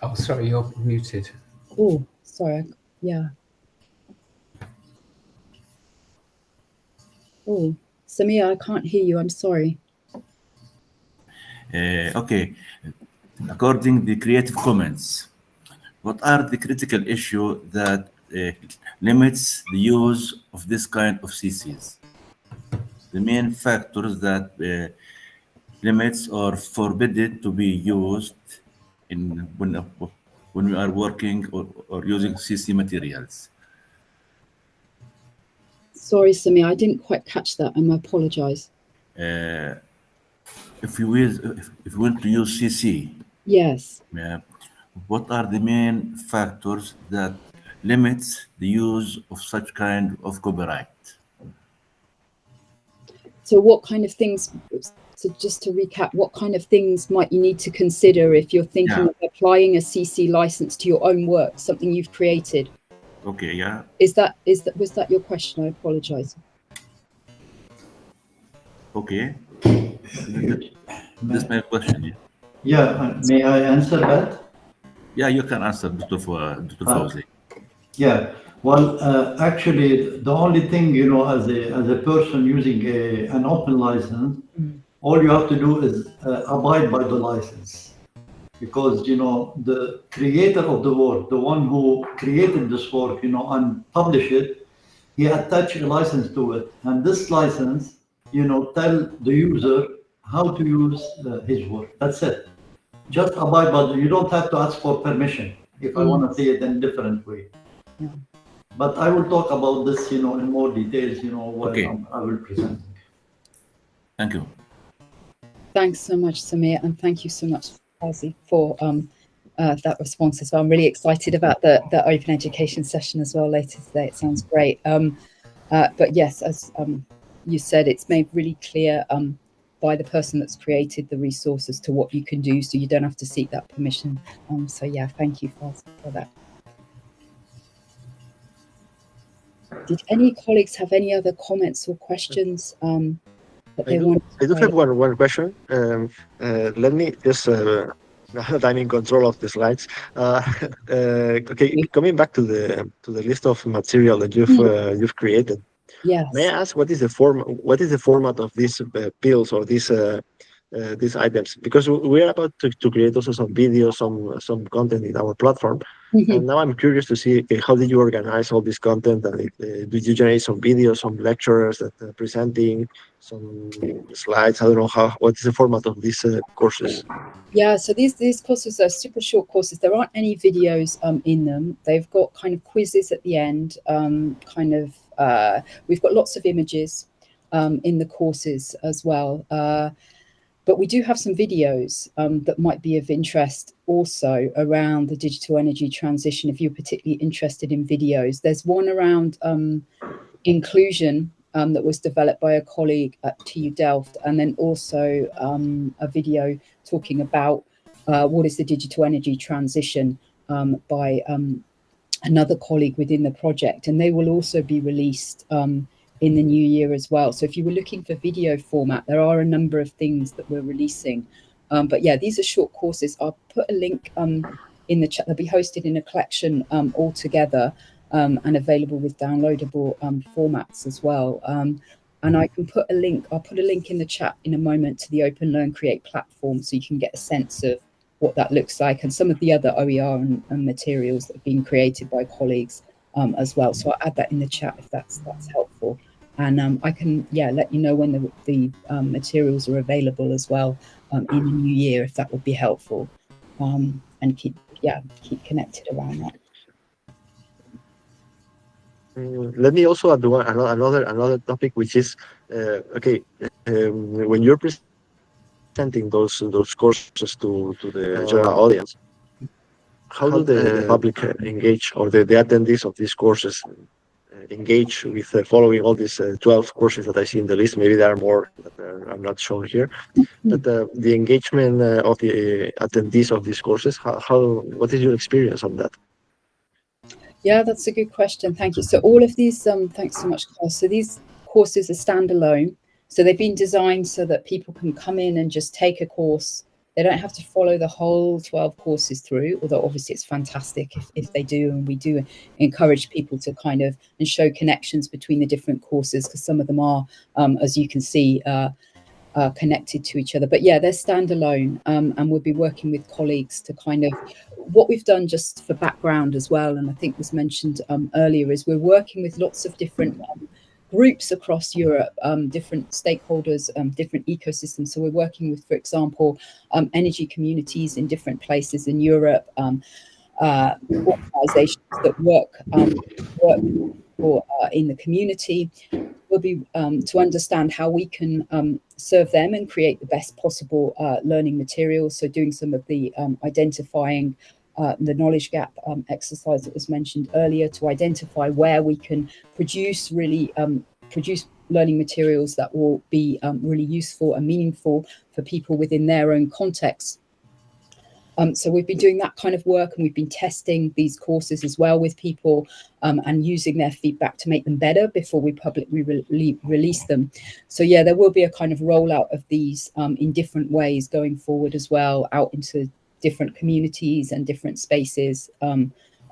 Oh, sorry, you're muted. Oh, sorry. Yeah. Oh, Samir, I can't hear you. I'm sorry. Okay. According to the Creative Commons, what are the critical issues that limits the use of this kind of CCs? The main factors that limits or forbidden to be used when we are working or using CC materials. Sorry, Samir, I didn't quite catch that, and I apologize. If you want to use CC, Yes. what are the main factors that limits the use of such kind of copyright? So what kind of things, so just to recap, what kind of things might you need to consider if you're thinking of applying a CC license to your own work, something you've created? Okay, yeah. Was that your question? I apologize. Okay. That's my question. Yeah, may I answer that? Yeah, you can answer, Dr. Fawzi. Yeah, well, actually, the only thing, you know, as a person using an open license, all you have to do is abide by the license. Because, you know, the creator of the work, the one who created this work, you know, and published it, he attached a license to it. And this license, you know, tell the user how to use his work. That's it. Just abide by it. You don't have to ask for permission, if I want to say it in a different way. Yeah. But I will talk about this, you know, in more details, you know, when I will present. Thank you. Thanks so much, Samir, and thank you so much, Fawzi, for that response as well. I'm really excited about the open education session as well later today. It sounds great. But yes, as you said, it's made really clear by the person that's created the resource as to what you can do, so you don't have to seek that permission. So yeah, thank you, Fawzi, for that. Did any colleagues have any other comments or questions that they want? I do have one question. Let me just, now that I'm in control of the slides. Okay, coming back to the list of material that you've created. Yes. May I ask what is the format of these pills or these items? Because we are about to create also some videos, some content in our platform. And now I'm curious to see, okay, how did you organize all this content? And did you generate some videos, some lectures that presenting, some slides? I don't know what is the format of these courses? Yeah, so these courses are super short courses. There aren't any videos in them. They've got kind of quizzes at the end. We've got lots of images in the courses as well. But we do have some videos that might be of interest also around the digital energy transition, if you're particularly interested in videos. There's one around inclusion that was developed by a colleague at TU Delft, and then also a video talking about what is the digital energy transition by another colleague within the project. And they will also be released in the new year as well. So if you were looking for video format, there are a number of things that we're releasing. But yeah, these are short courses. I'll put a link in the chat. They'll be hosted in a collection all together and available with downloadable formats as well. And I can put a link, I'll put a link in the chat in a moment to the Open Learn Create platform, so you can get a sense of what that looks like, and some of the other OER and materials that have been created by colleagues as well. So I'll add that in the chat if that's helpful. And I can let you know when the materials are available as well in the new year, if that would be helpful, and keep connected around that. Let me also add another topic, which is when you're presenting those courses to the general audience, how do the public engage, or the attendees of these courses engage with following all these 12 courses that I see in the list? Maybe there are more that I'm not shown here, but the engagement of the attendees of these courses, what is your experience on that? Yeah, that's a good question. Thank you. So all of these, thanks so much, Carl. So these courses are standalone. So they've been designed so that people can come in and just take a course. They don't have to follow the whole 12 courses through, although obviously it's fantastic if they do. And we do encourage people to kind of and show connections between the different courses, because some of them are, as you can see, connected to each other. But yeah, they're standalone, and we'll be working with colleagues to kind of, what we've done just for background as well, and I think was mentioned earlier, is we're working with lots of different groups across Europe, different stakeholders, different ecosystems. So we're working with, for example, energy communities in different places in Europe, organizations that work or in the community, will be to understand how we can serve them and create the best possible learning materials. So doing some of the identifying the knowledge gap exercise that was mentioned earlier, to identify where we can produce learning materials that will be really useful and meaningful for people within their own context. So we've been doing that kind of work, and we've been testing these courses as well with people and using their feedback to make them better before we publicly release them. So yeah, there will be a kind of rollout of these in different ways going forward as well, out into different communities and different spaces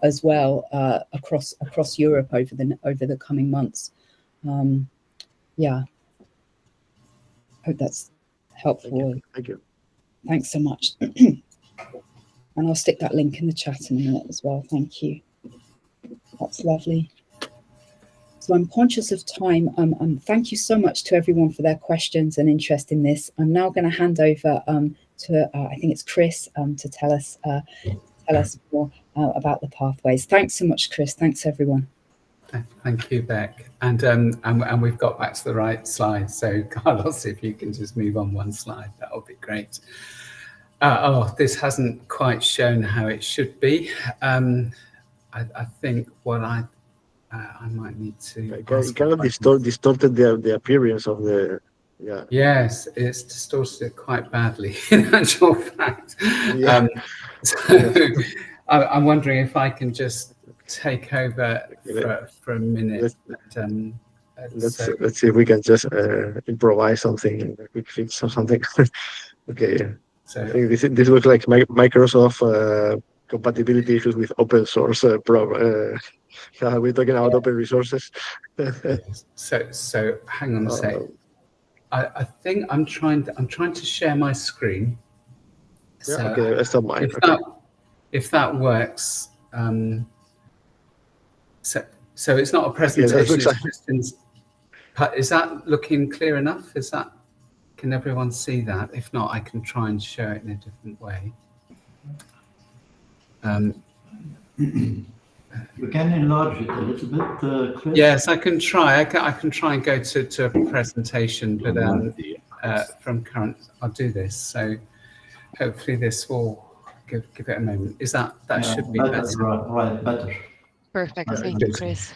as well across Europe over the coming months. Yeah, hope that's helpful. Thank you. Thanks so much. And I'll stick that link in the chat in a minute as well. Thank you. That's lovely. So I'm conscious of time. Thank you so much to everyone for their questions and interest in this. I'm now going to hand over to I think it's Chris to tell us more about the pathways. Thanks so much, Chris. Thanks everyone. Thank you, Beck. And we've got back to the right slide. So Carlos, if you can just move on one slide, that would be great. This hasn't quite shown how it should be. I think what I might need to. It kind of distorted the appearance of the. Yeah. Yes, it's distorted it quite badly, in actual fact. Yeah. I'm wondering if I can just take over for a minute. Let's see if we can just improvise something, a quick fix or something. Okay. So I think this looks like Microsoft compatibility issues with open source. We're talking about open resources. So hang on a sec. I think I'm trying to share my screen. Yeah, So okay, that's not mine. If that works. So it's not a presentation. Is that looking clear enough? Can everyone see that? If not, I can try and show it in a different way. You can enlarge it a little bit, Chris? Yes, I can try. I can try and go to a presentation, but from current, I'll do this. So hopefully this will give it a moment. That should be better? Right, better. Perfect. Thank you, Chris.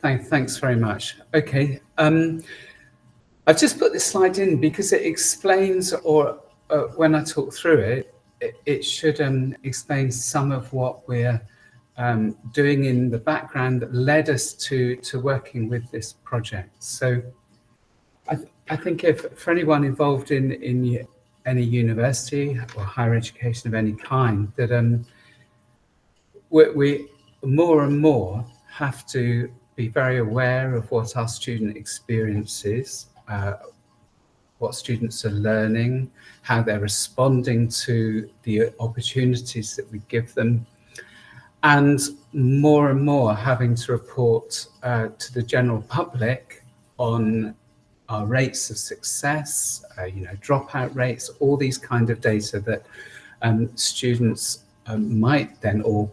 Thanks very much. Okay. I've just put this slide in because it explains, or when I talk through it should explain some of what we're doing in the background that led us to working with this project. So I think for anyone involved in any university or higher education of any kind, that we more and more have to be very aware of what our student experience is, what students are learning, how they're responding to the opportunities that we give them, and more having to report to the general public on our rates of success, dropout rates, all these kind of data that students might then, or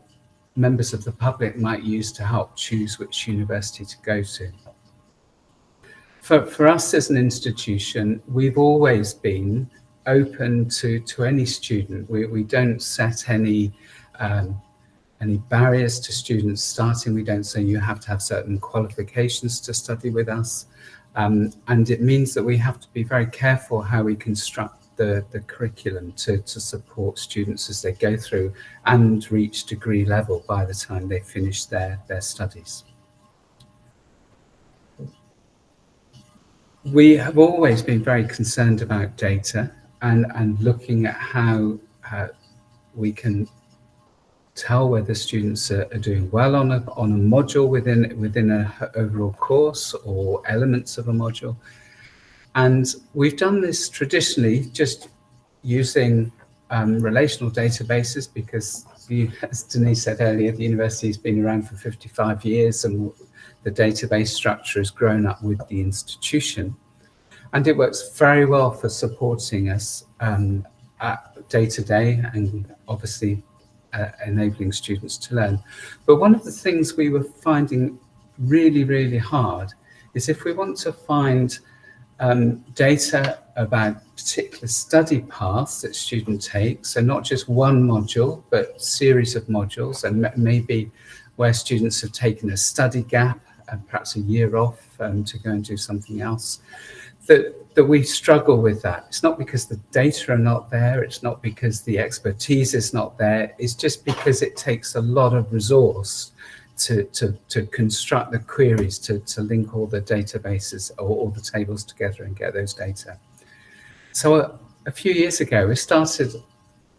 members of the public might use to help choose which university to go to. For us as an institution, we've always been open to any student. We don't set any barriers to students starting. We don't say you have to have certain qualifications to study with us. And it means that we have to be very careful how we construct the curriculum to support students as they go through and reach degree level by the time they finish their studies. We have always been very concerned about data and looking at how we can tell whether students are doing well on a module within an overall course or elements of a module. And we've done this traditionally just using relational databases because, as Denise said earlier, the university has been around for 55 years and the database structure has grown up with the institution. And it works very well for supporting us day to day and obviously enabling students to learn. But one of the things we were finding really, really hard is if we want to find data about particular study paths that student takes, so not just one module, but series of modules, and maybe where students have taken a study gap and perhaps a year off to go and do something else, that we struggle with that. It's not because the data are not there, it's not because the expertise is not there, it's just because it takes a lot of resource to construct the queries, to link all the databases or all the tables together and get those data. So a few years ago,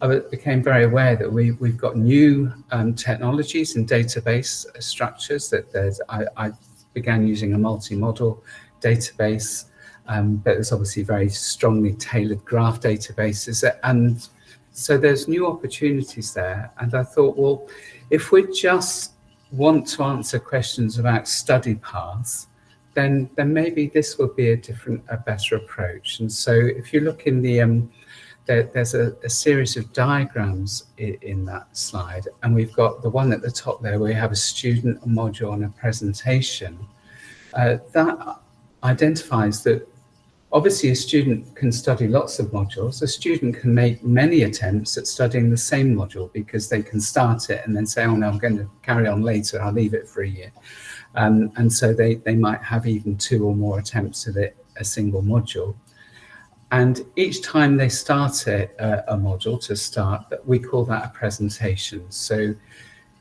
I became very aware that we've got new technologies and database structures. I began using a multi-model database, but there's obviously very strongly tailored graph databases. And so there's new opportunities there. And I thought, well, if we just want to answer questions about study paths, then maybe this will be a better approach. And so if you look in there's a series of diagrams in that slide, and we've got the one at the top there where we have a student, a module, and a presentation. That identifies that obviously a student can study lots of modules. A student can make many attempts at studying the same module because they can start it and then say, oh no, I'm going to carry on later, I'll leave it for a year. And so they might have even 2 or more attempts at a single module. And each time they start a module to start, we call that a presentation. So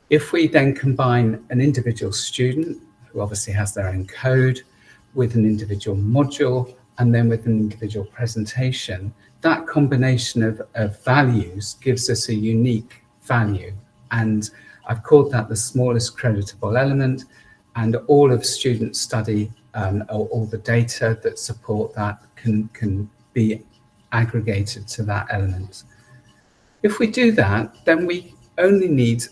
if we then combine an individual student, who obviously has their own code, with an individual module, and then with an individual presentation, that combination of values gives us a unique value. And I've called that the smallest creditable element, and all of student study, all the data that support that can be aggregated to that element. If we do that, then we only need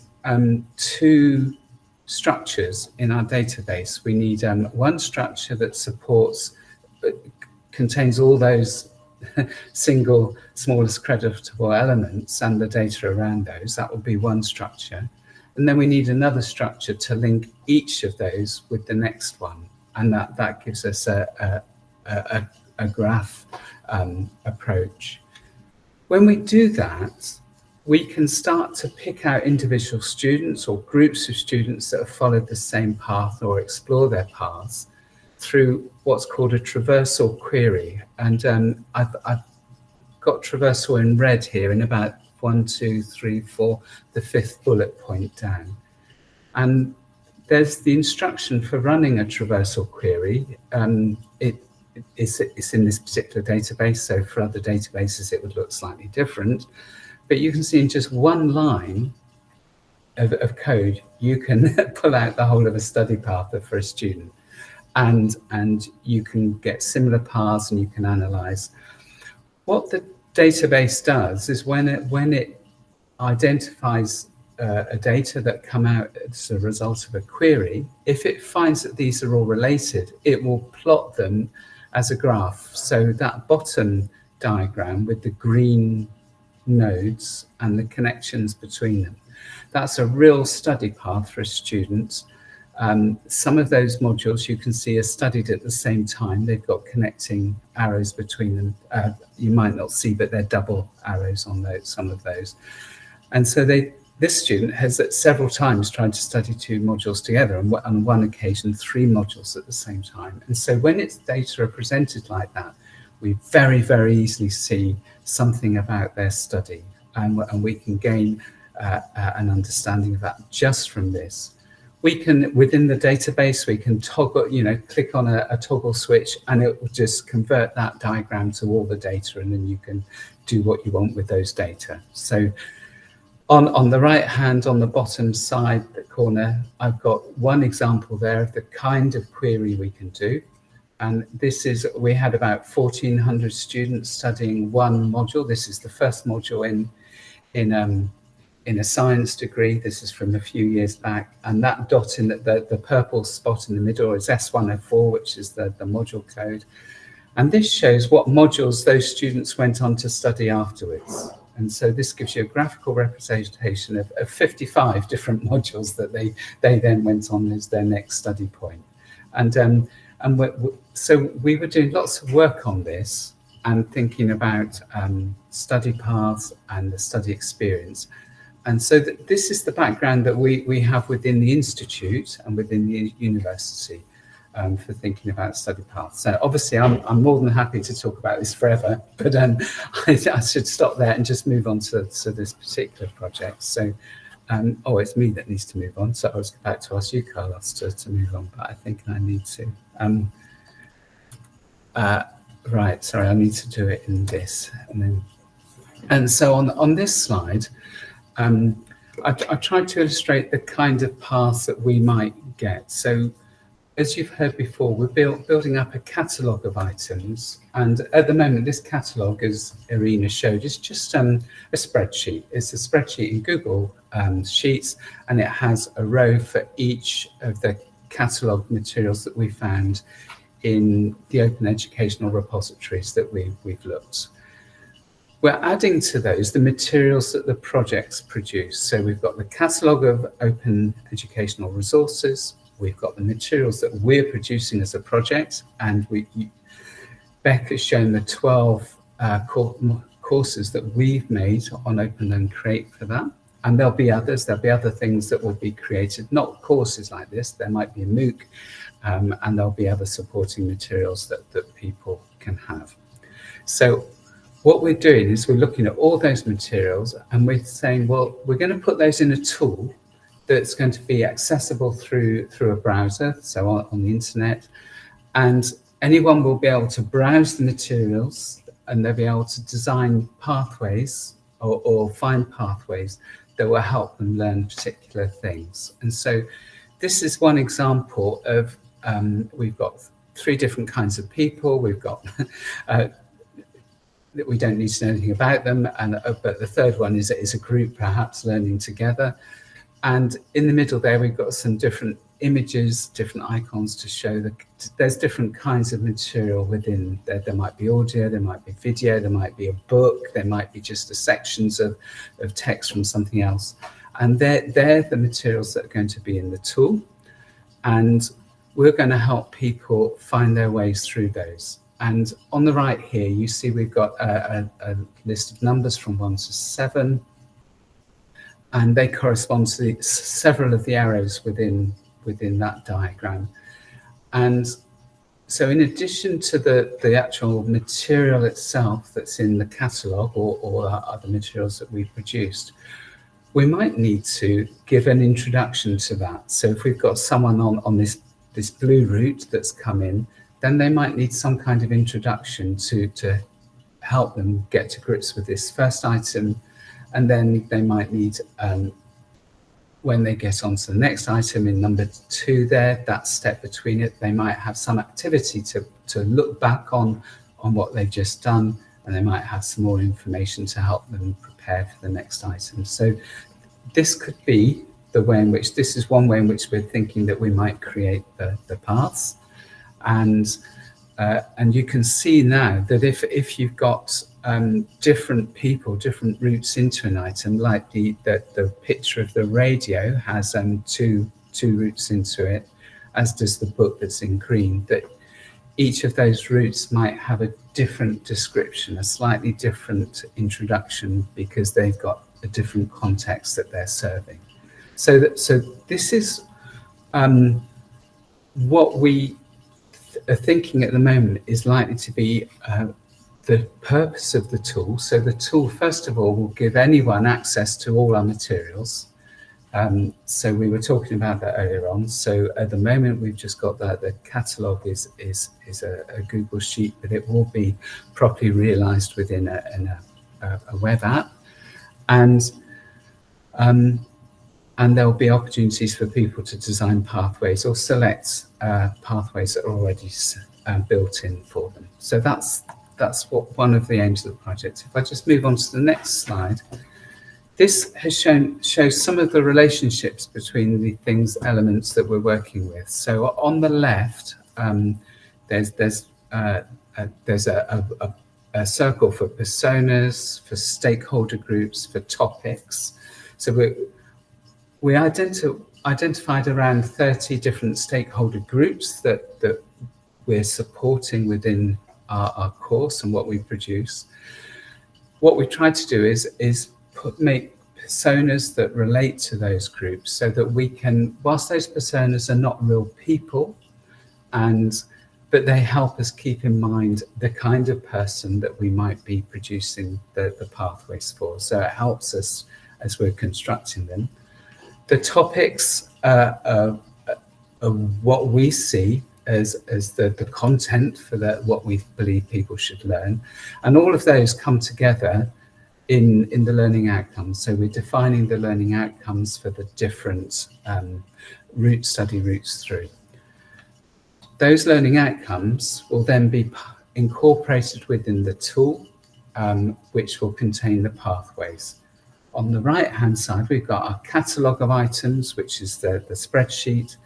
2 structures in our database. We need one structure that contains all those single smallest creditable elements and the data around those. That will be one structure. And then we need another structure to link each of those with the next one. And that gives us a graph approach. When we do that, we can start to pick out individual students or groups of students that have followed the same path or explore their paths through what's called a traversal query. And I've got traversal in red here in about 1, 2, 3, 4, the 5th bullet point down. And there's the instruction for running a traversal query. It's in this particular database, so for other databases it would look slightly different. But you can see in just one line of code, you can pull out the whole of a study path for a student. And you can get similar paths and you can analyze. What the database does is when it identifies a data that come out as a result of a query, if it finds that these are all related, it will plot them as a graph. So that bottom diagram with the green nodes and the connections between them, that's a real study path for a student. Some of those modules you can see are studied at the same time. They've got connecting arrows between them. You might not see, but they're double arrows on some of those. And so this student has at several times tried to study 2 modules together, and on one occasion 3 modules at the same time. And so when its data are presented like that, we very, very easily see something about their study, and we can gain an understanding of that just from this. We can, within the database, we can toggle, click on a toggle switch, and it will just convert that diagram to all the data, and then you can do what you want with those data. So on the right hand, on the bottom side, the corner, I've got one example there of the kind of query we can do. And we had about 1,400 students studying one module. This is the first module in a science degree. This is from a few years back. And that dot in the purple spot in the middle is S104, which is the module code. And this shows what modules those students went on to study afterwards. And so this gives you a graphical representation of 55 different modules that they then went on as their next study point. So we were doing lots of work on this and thinking about study paths and the study experience. And so this is the background that we have within the institute and within the university for thinking about study paths. So obviously I'm more than happy to talk about this forever, but I should stop there and just move on to this particular project. So, oh, it's me that needs to move on. So I was about to ask you, Carlos, to move on, but I think I need to. Right, sorry, I need to do it in this. And so on this slide, I tried to illustrate the kind of paths that we might get. So as you've heard before, we're building up a catalogue of items. And at the moment, this catalogue, as Irina showed, is just a spreadsheet. It's a spreadsheet in Google Sheets, and it has a row for each of the catalogue materials that we found in the open educational repositories that we've looked. We're adding to those the materials that the projects produce. So we've got the catalogue of open educational resources, we've got the materials that we're producing as a project, and Beck has shown the 12 courses that we've made on Open Learn Create for that. And there'll be others, there'll be other things that will be created, not courses like this, there might be a MOOC, and there'll be other supporting materials that people can have. So what we're doing is we're looking at all those materials and we're saying, well, we're going to put those in a tool that's going to be accessible through a browser, so on the internet, and anyone will be able to browse the materials and they'll be able to design pathways or find pathways that will help them learn particular things. And so this is one example of, we've got 3 different kinds of people. We've got that we don't need to know anything about them, but the third one is a group perhaps learning together. And in the middle there, we've got some different images, different icons to show that there's different kinds of material within there. There might be audio, there might be video, there might be a book, there might be just sections of text from something else. And they're the materials that are going to be in the tool. And we're going to help people find their ways through those. And on the right here, you see we've got a list of numbers from 1 to 7. And they correspond to several of the arrows within that diagram. And so in addition to the actual material itself that's in the catalogue or other materials that we've produced, we might need to give an introduction to that. So if we've got someone on this blue route that's come in, then they might need some kind of introduction to help them get to grips with this first item. And then they might need, when they get on to the next item in number 2 there, that step between it, they might have some activity to look back on what they've just done, and they might have some more information to help them prepare for the next item. So this could be the way in which, this is one way in which we're thinking that we might create the paths. And you can see now that if you've got different people, different routes into an item, like the picture of the radio has 2 routes into it, as does the book that's in green, that each of those routes might have a different description, a slightly different introduction, because they've got a different context that they're serving. So this is what we are thinking at the moment is likely to be the purpose of the tool. So the tool, first of all, will give anyone access to all our materials. So we were talking about that earlier on. So at the moment, we've just got the catalogue is a Google Sheet, but it will be properly realized within a web app. And there'll be opportunities for people to design pathways or select pathways that are already built in for them. So that's what one of the aims of the project. If I just move on to the next slide, this has shows some of the relationships between the elements that we're working with. So on the left, there's a a circle for personas, for stakeholder groups, for topics. So we identified around 30 different stakeholder groups that we're supporting within our course and what we produce. What we tried to do is make personas that relate to those groups, so that we can, whilst those personas are not real people, but they help us keep in mind the kind of person that we might be producing the pathways for. So it helps us as we're constructing them. The topics are what we see as the content for what we believe people should learn. And all of those come together in the learning outcomes. So we're defining the learning outcomes for the different study routes through. Those learning outcomes will then be incorporated within the tool, which will contain the pathways. On the right-hand side, we've got our catalogue of items, which is the spreadsheet,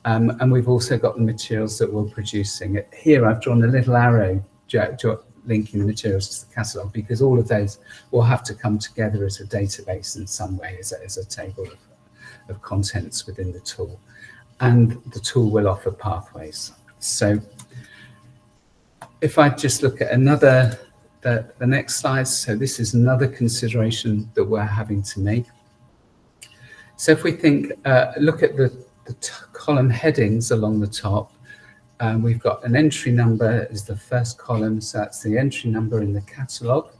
and we've also got the materials that we're producing. Here, I've drawn a little arrow linking the materials to the catalogue, because all of those will have to come together as a database in some way, as a table of contents within the tool. And the tool will offer pathways. So if I just look at the next slide, so this is another consideration that we're having to make. So if we think, look at the column headings along the top, we've got an entry number as the first column, so that's the entry number in the catalogue.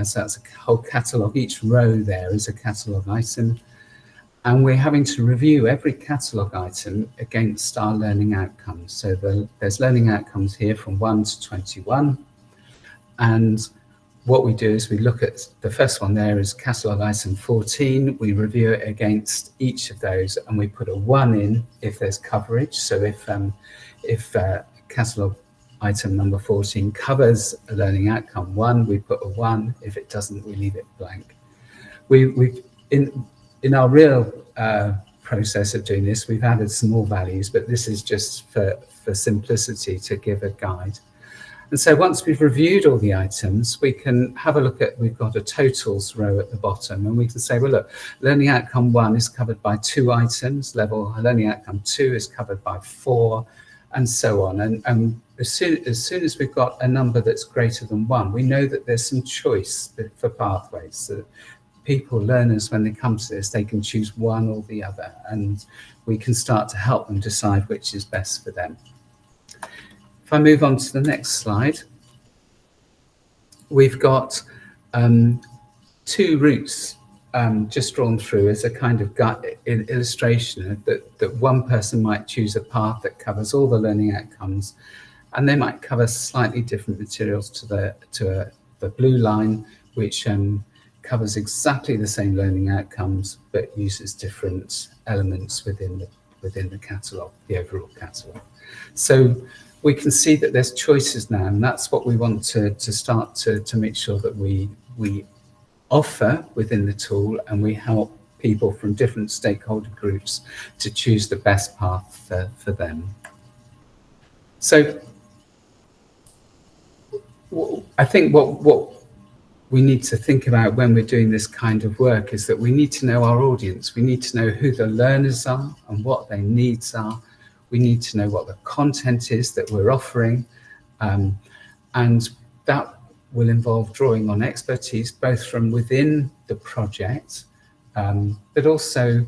So that's a whole catalogue, each row there is a catalogue item. And we're having to review every catalogue item against our learning outcomes. So there's learning outcomes here from 1 to 21. And what we do is we look at the first one there is catalogue item 14. We review it against each of those, and we put a 1 in if there's coverage. So if catalogue item number 14 covers a learning outcome 1, we put a 1. If it doesn't, we leave it blank. In our real process of doing this, we've added some more values, but this is just for simplicity to give a guide. And so once we've reviewed all the items, we can have a look at, we've got a totals row at the bottom, and we can say, well, look, learning outcome 1 is covered by 2 items, learning outcome 2 is covered by 4, and so on. And as soon as we've got a number that's greater than 1, we know that there's some choice for pathways. So people, learners, when they come to this, they can choose one or the other, and we can start to help them decide which is best for them. If I move on to the next slide, we've got 2 routes just drawn through as a kind of illustration that one person might choose a path that covers all the learning outcomes, and they might cover slightly different materials to the blue line, which covers exactly the same learning outcomes, but uses different elements within the catalogue, the overall catalogue. So we can see that there's choices now, and that's what we want to start to make sure that we offer within the tool, and we help people from different stakeholder groups to choose the best path for them. So I think what we need to think about when we're doing this kind of work is that we need to know our audience. We need to know who the learners are and what their needs are. We need to know what the content is that we're offering. And that will involve drawing on expertise, both from within the project, but also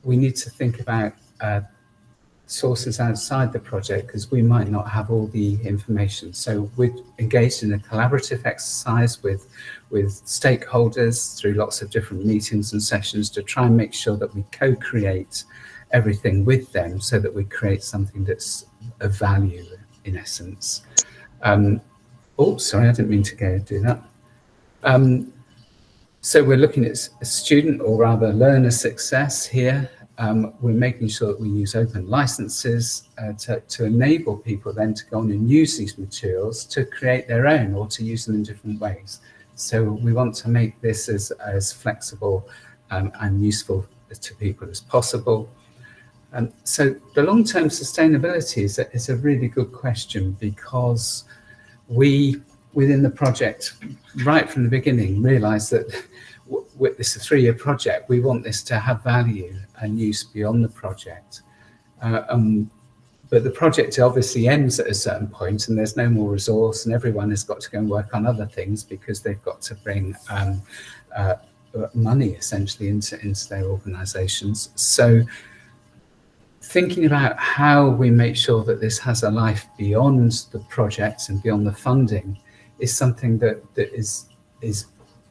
we need to think about sources outside the project, because we might not have all the information. So we're engaged in a collaborative exercise with stakeholders through lots of different meetings and sessions to try and make sure that we co-create everything with them, so that we create something that's of value in essence. Oh, sorry, I didn't mean to do that. So we're looking at student, or rather learner success here. We're making sure that we use open licenses to enable people then to go on and use these materials to create their own, or to use them in different ways. So we want to make this as flexible and useful to people as possible. So the long-term sustainability is a really good question, because we within the project, right from the beginning, realised that with this a 3-year project, we want this to have value and use beyond the project. But the project obviously ends at a certain point and there's no more resource, and everyone has got to go and work on other things because they've got to bring money essentially into their organisations. So thinking about how we make sure that this has a life beyond the project and beyond the funding is something that is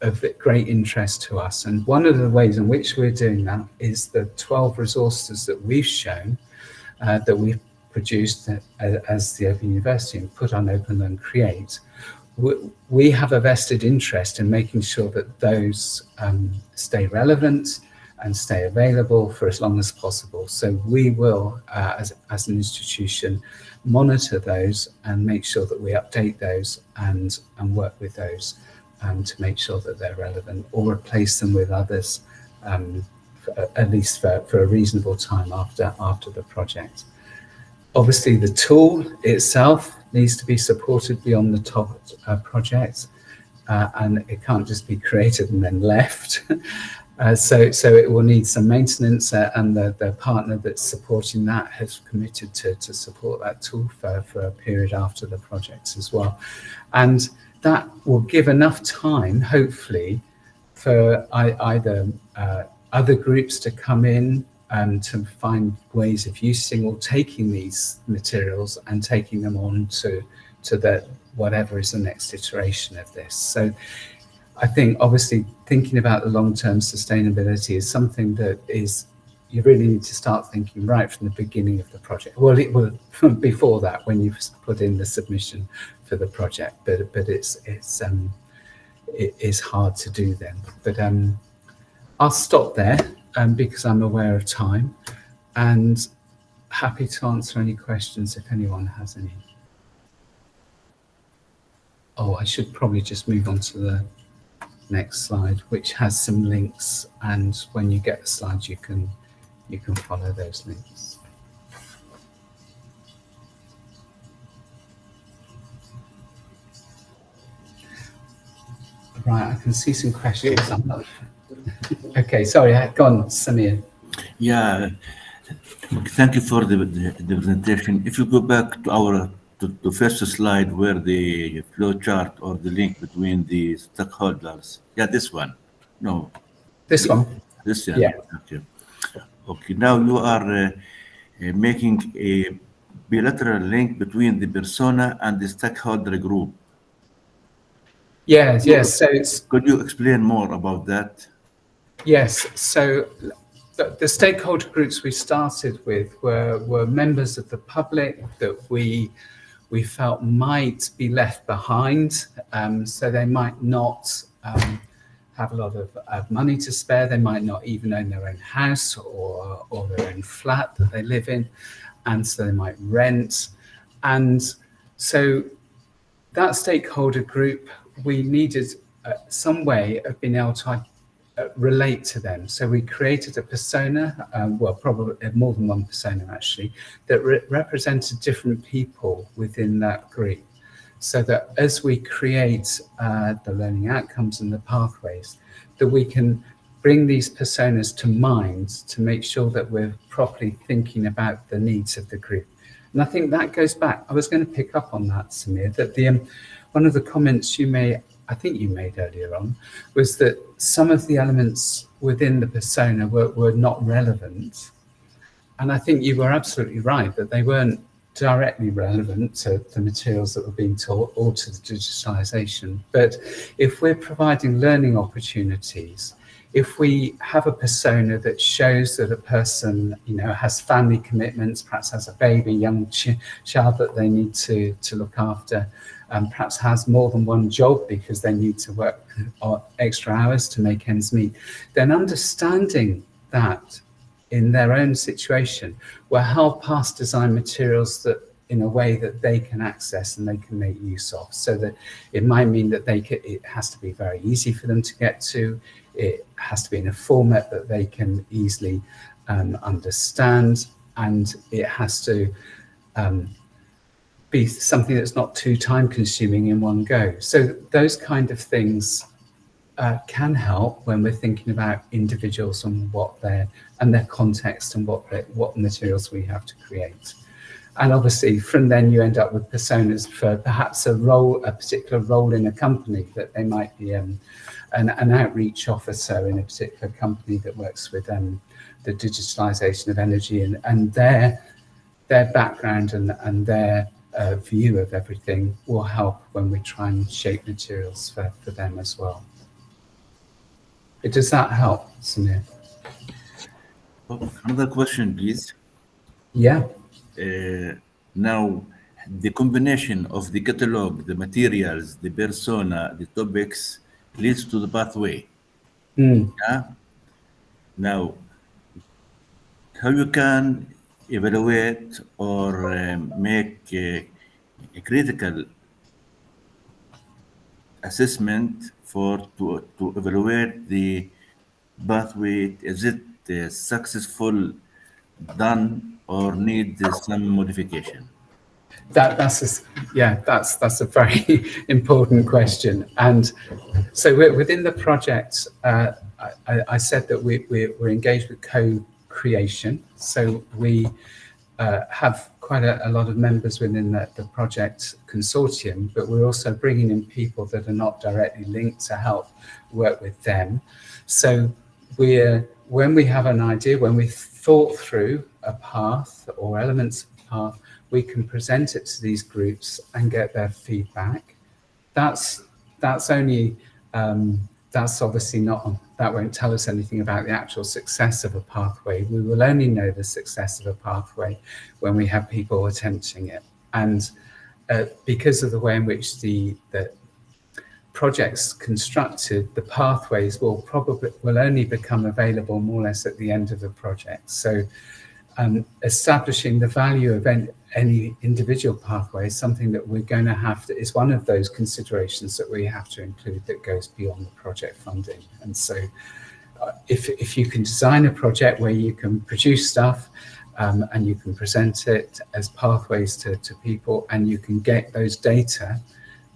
of great interest to us. And one of the ways in which we're doing that is the 12 resources that we've shown, that we've produced as the Open University and put on Open Learn Create. We have a vested interest in making sure that those stay relevant and stay available for as long as possible. So we will, as an institution, monitor those and make sure that we update those and work with those to make sure that they're relevant, or replace them with others, at least for a reasonable time after the project. Obviously, the tool itself needs to be supported beyond the top project, and it can't just be created and then left. So it will need some maintenance, and the partner that's supporting that has committed to support that tool for a period after the projects as well. And that will give enough time, hopefully, for either other groups to come in to find ways of using or taking these materials and taking them on to whatever is the next iteration of this. So I think obviously thinking about the long-term sustainability is something that you really need to start thinking right from the beginning of the project. Well, before that, when you've put in the submission for the project, but it is hard to do then. But I'll stop there because I'm aware of time, and happy to answer any questions if anyone has any. Oh, I should probably just move on to the next slide, which has some links, and when you get the slides, you can follow those links. Right, I can see some questions. Okay, sorry, go on, Samir. Yeah, thank you for the presentation. If you go back to the first slide where the flow chart or the link between the stakeholders. Yeah, this one. No. This one? This one. Yeah. Okay. Okay, now you are making a bilateral link between the persona and the stakeholder group. Yes, yes. So could you explain more about that? Yes. So the stakeholder groups we started with were members of the public that we felt might be left behind. So they might not have a lot of money to spare. They might not even own their own house or their own flat that they live in. And so they might rent. And so that stakeholder group, we needed some way of being able to relate to them. So we created a persona, well, probably more than one persona actually, that represented different people within that group. So that as we create the learning outcomes and the pathways, that we can bring these personas to mind to make sure that we're properly thinking about the needs of the group. And I think that goes back, I was going to pick up on that, Samir, that one of the comments I think you made earlier on, was that some of the elements within the persona were not relevant. And I think you were absolutely right that they weren't directly relevant to the materials that were being taught or to the digitalization. But if we're providing learning opportunities, if we have a persona that shows that a person, has family commitments, perhaps has a baby, young child that they need to look after, perhaps has more than one job because they need to work extra hours to make ends meet, then understanding that in their own situation will help us design materials that in a way that they can access and they can make use of. So that it might mean that it has to be very easy for them to get to. It has to be in a format that they can easily understand, and it has to be something that's not too time consuming in one go. So those kind of things can help when we're thinking about individuals and their context and what materials we have to create. And obviously from then you end up with personas for perhaps a particular role in a company, that they might be an outreach officer in a particular company that works with the digitalization of energy, and their background and their view of everything will help when we try and shape materials for them as well. Does that help, Samir? Another question, please. Yeah. Now, the combination of the catalog, the materials, the persona, the topics leads to the pathway. Yeah? Now, how you can evaluate or make a critical assessment to evaluate the pathway? Is it successful, done, or need some modification? That's a very important question. And so within the project, I said that we're engaged with co-creation. So we have quite a lot of members within the project consortium, but we're also bringing in people that are not directly linked to help work with them. So when we have an idea, when we've thought through a path or elements of a path, we can present it to these groups and get their feedback. That's obviously not, that won't tell us anything about the actual success of a pathway. We will only know the success of a pathway when we have people attempting it. And because of the way in which the project's constructed, the pathways will only become available more or less at the end of the project. So establishing the value of any individual pathway is something that we're going to have to, is one of those considerations that we have to include that goes beyond the project funding. And so if you can design a project where you can produce stuff and you can present it as pathways to people, and you can get those data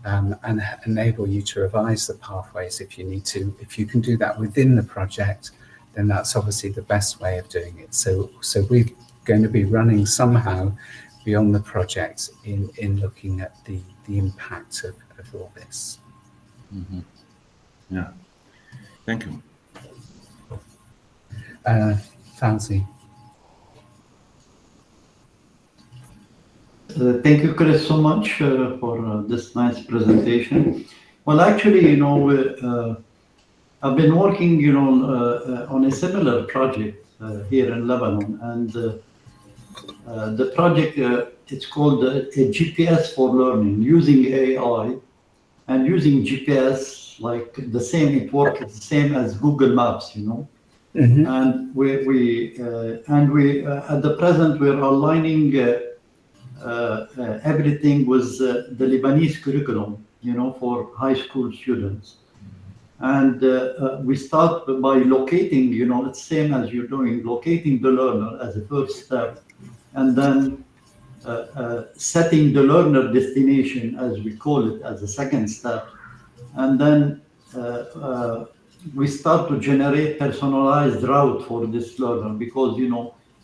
and enable you to revise the pathways if you need to, if you can do that within the project, then that's obviously the best way of doing it. So we're going to be running somehow beyond the project in looking at the impact of all this. Mm-hmm. Yeah, thank you. Fawzi. Thank you, Chris, so much for this nice presentation. Well, actually, I've been working, on a similar project here in Lebanon, and the project, it's called a GPS for learning, using AI and using GPS, like the same, it works the same as Google Maps, Mm-hmm. And we at the present, we're aligning everything with the Lebanese curriculum, for high school students. And we start by locating, it's same as you're doing, locating the learner as a first step, and then setting the learner destination, as we call it, as a second step. And then we start to generate personalized route for this learner, because,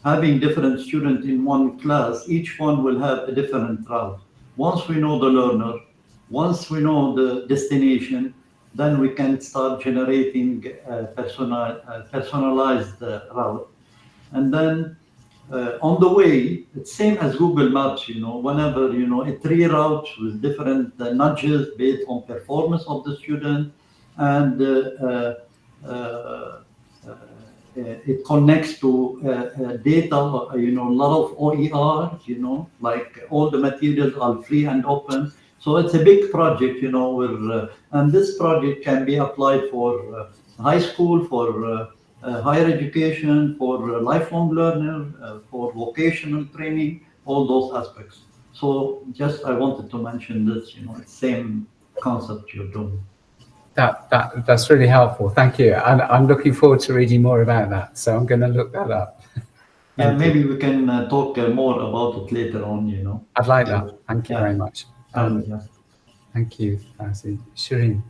having different students in one class, each one will have a different route. Once we know the learner, once we know the destination, then we can start generating personalized route. And then on the way, it's same as Google Maps, whenever, it reroutes with different nudges based on performance of the student, and it connects to data, a lot of OER, like all the materials are free and open. So it's a big project, and this project can be applied for high school, for higher education, for lifelong learner, for vocational training, all those aspects. So just I wanted to mention this, it's same concept you're doing. That's really helpful. Thank you. And I'm looking forward to reading more about that. So I'm going to look that up. And maybe we can talk more about it later on, you know. I'd like that. Thank you Yeah. very much. Yeah. Thank you, Fawzi. Shireen.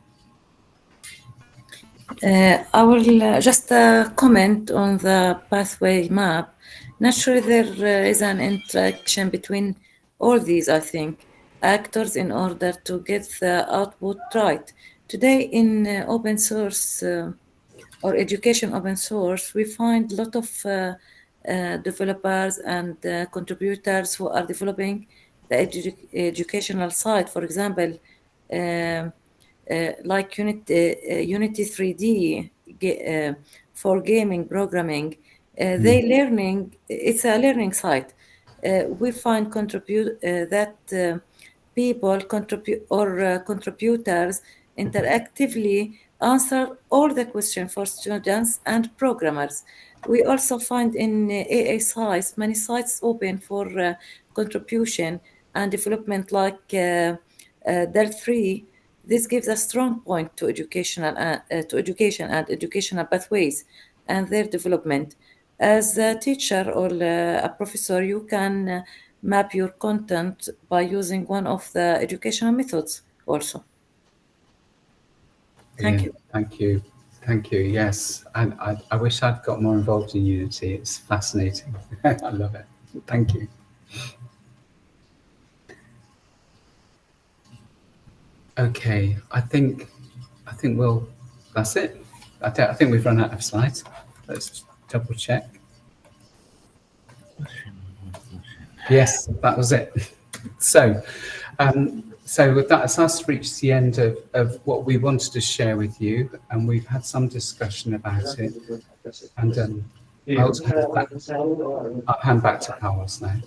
I will just comment on the pathway map. Naturally, there is an interaction between all these, I think, actors in order to get the output right. Today in open source or education open source, we find a lot of developers and contributors who are developing the educational side. For example, like Unity 3D for gaming programming, they learning. It's a learning site. We find that people contribute or contributors interactively answer all the questions for students and programmers. We also find in AA sites many sites open for contribution and development like Del 3. This gives a strong point to education and educational pathways and their development. As a teacher or a professor, you can map your content by using one of the educational methods also. Thank you. Thank you. Thank you. Yes. And I wish I'd got more involved in Unity. It's fascinating. I love it. Thank you. Okay. I think that's it. I think we've run out of slides. Let's double check. Yes, that was it. So, so with that, it's us reached the end of what we wanted to share with you, and we've had some discussion about it. And I'll hand back to Fawzi now.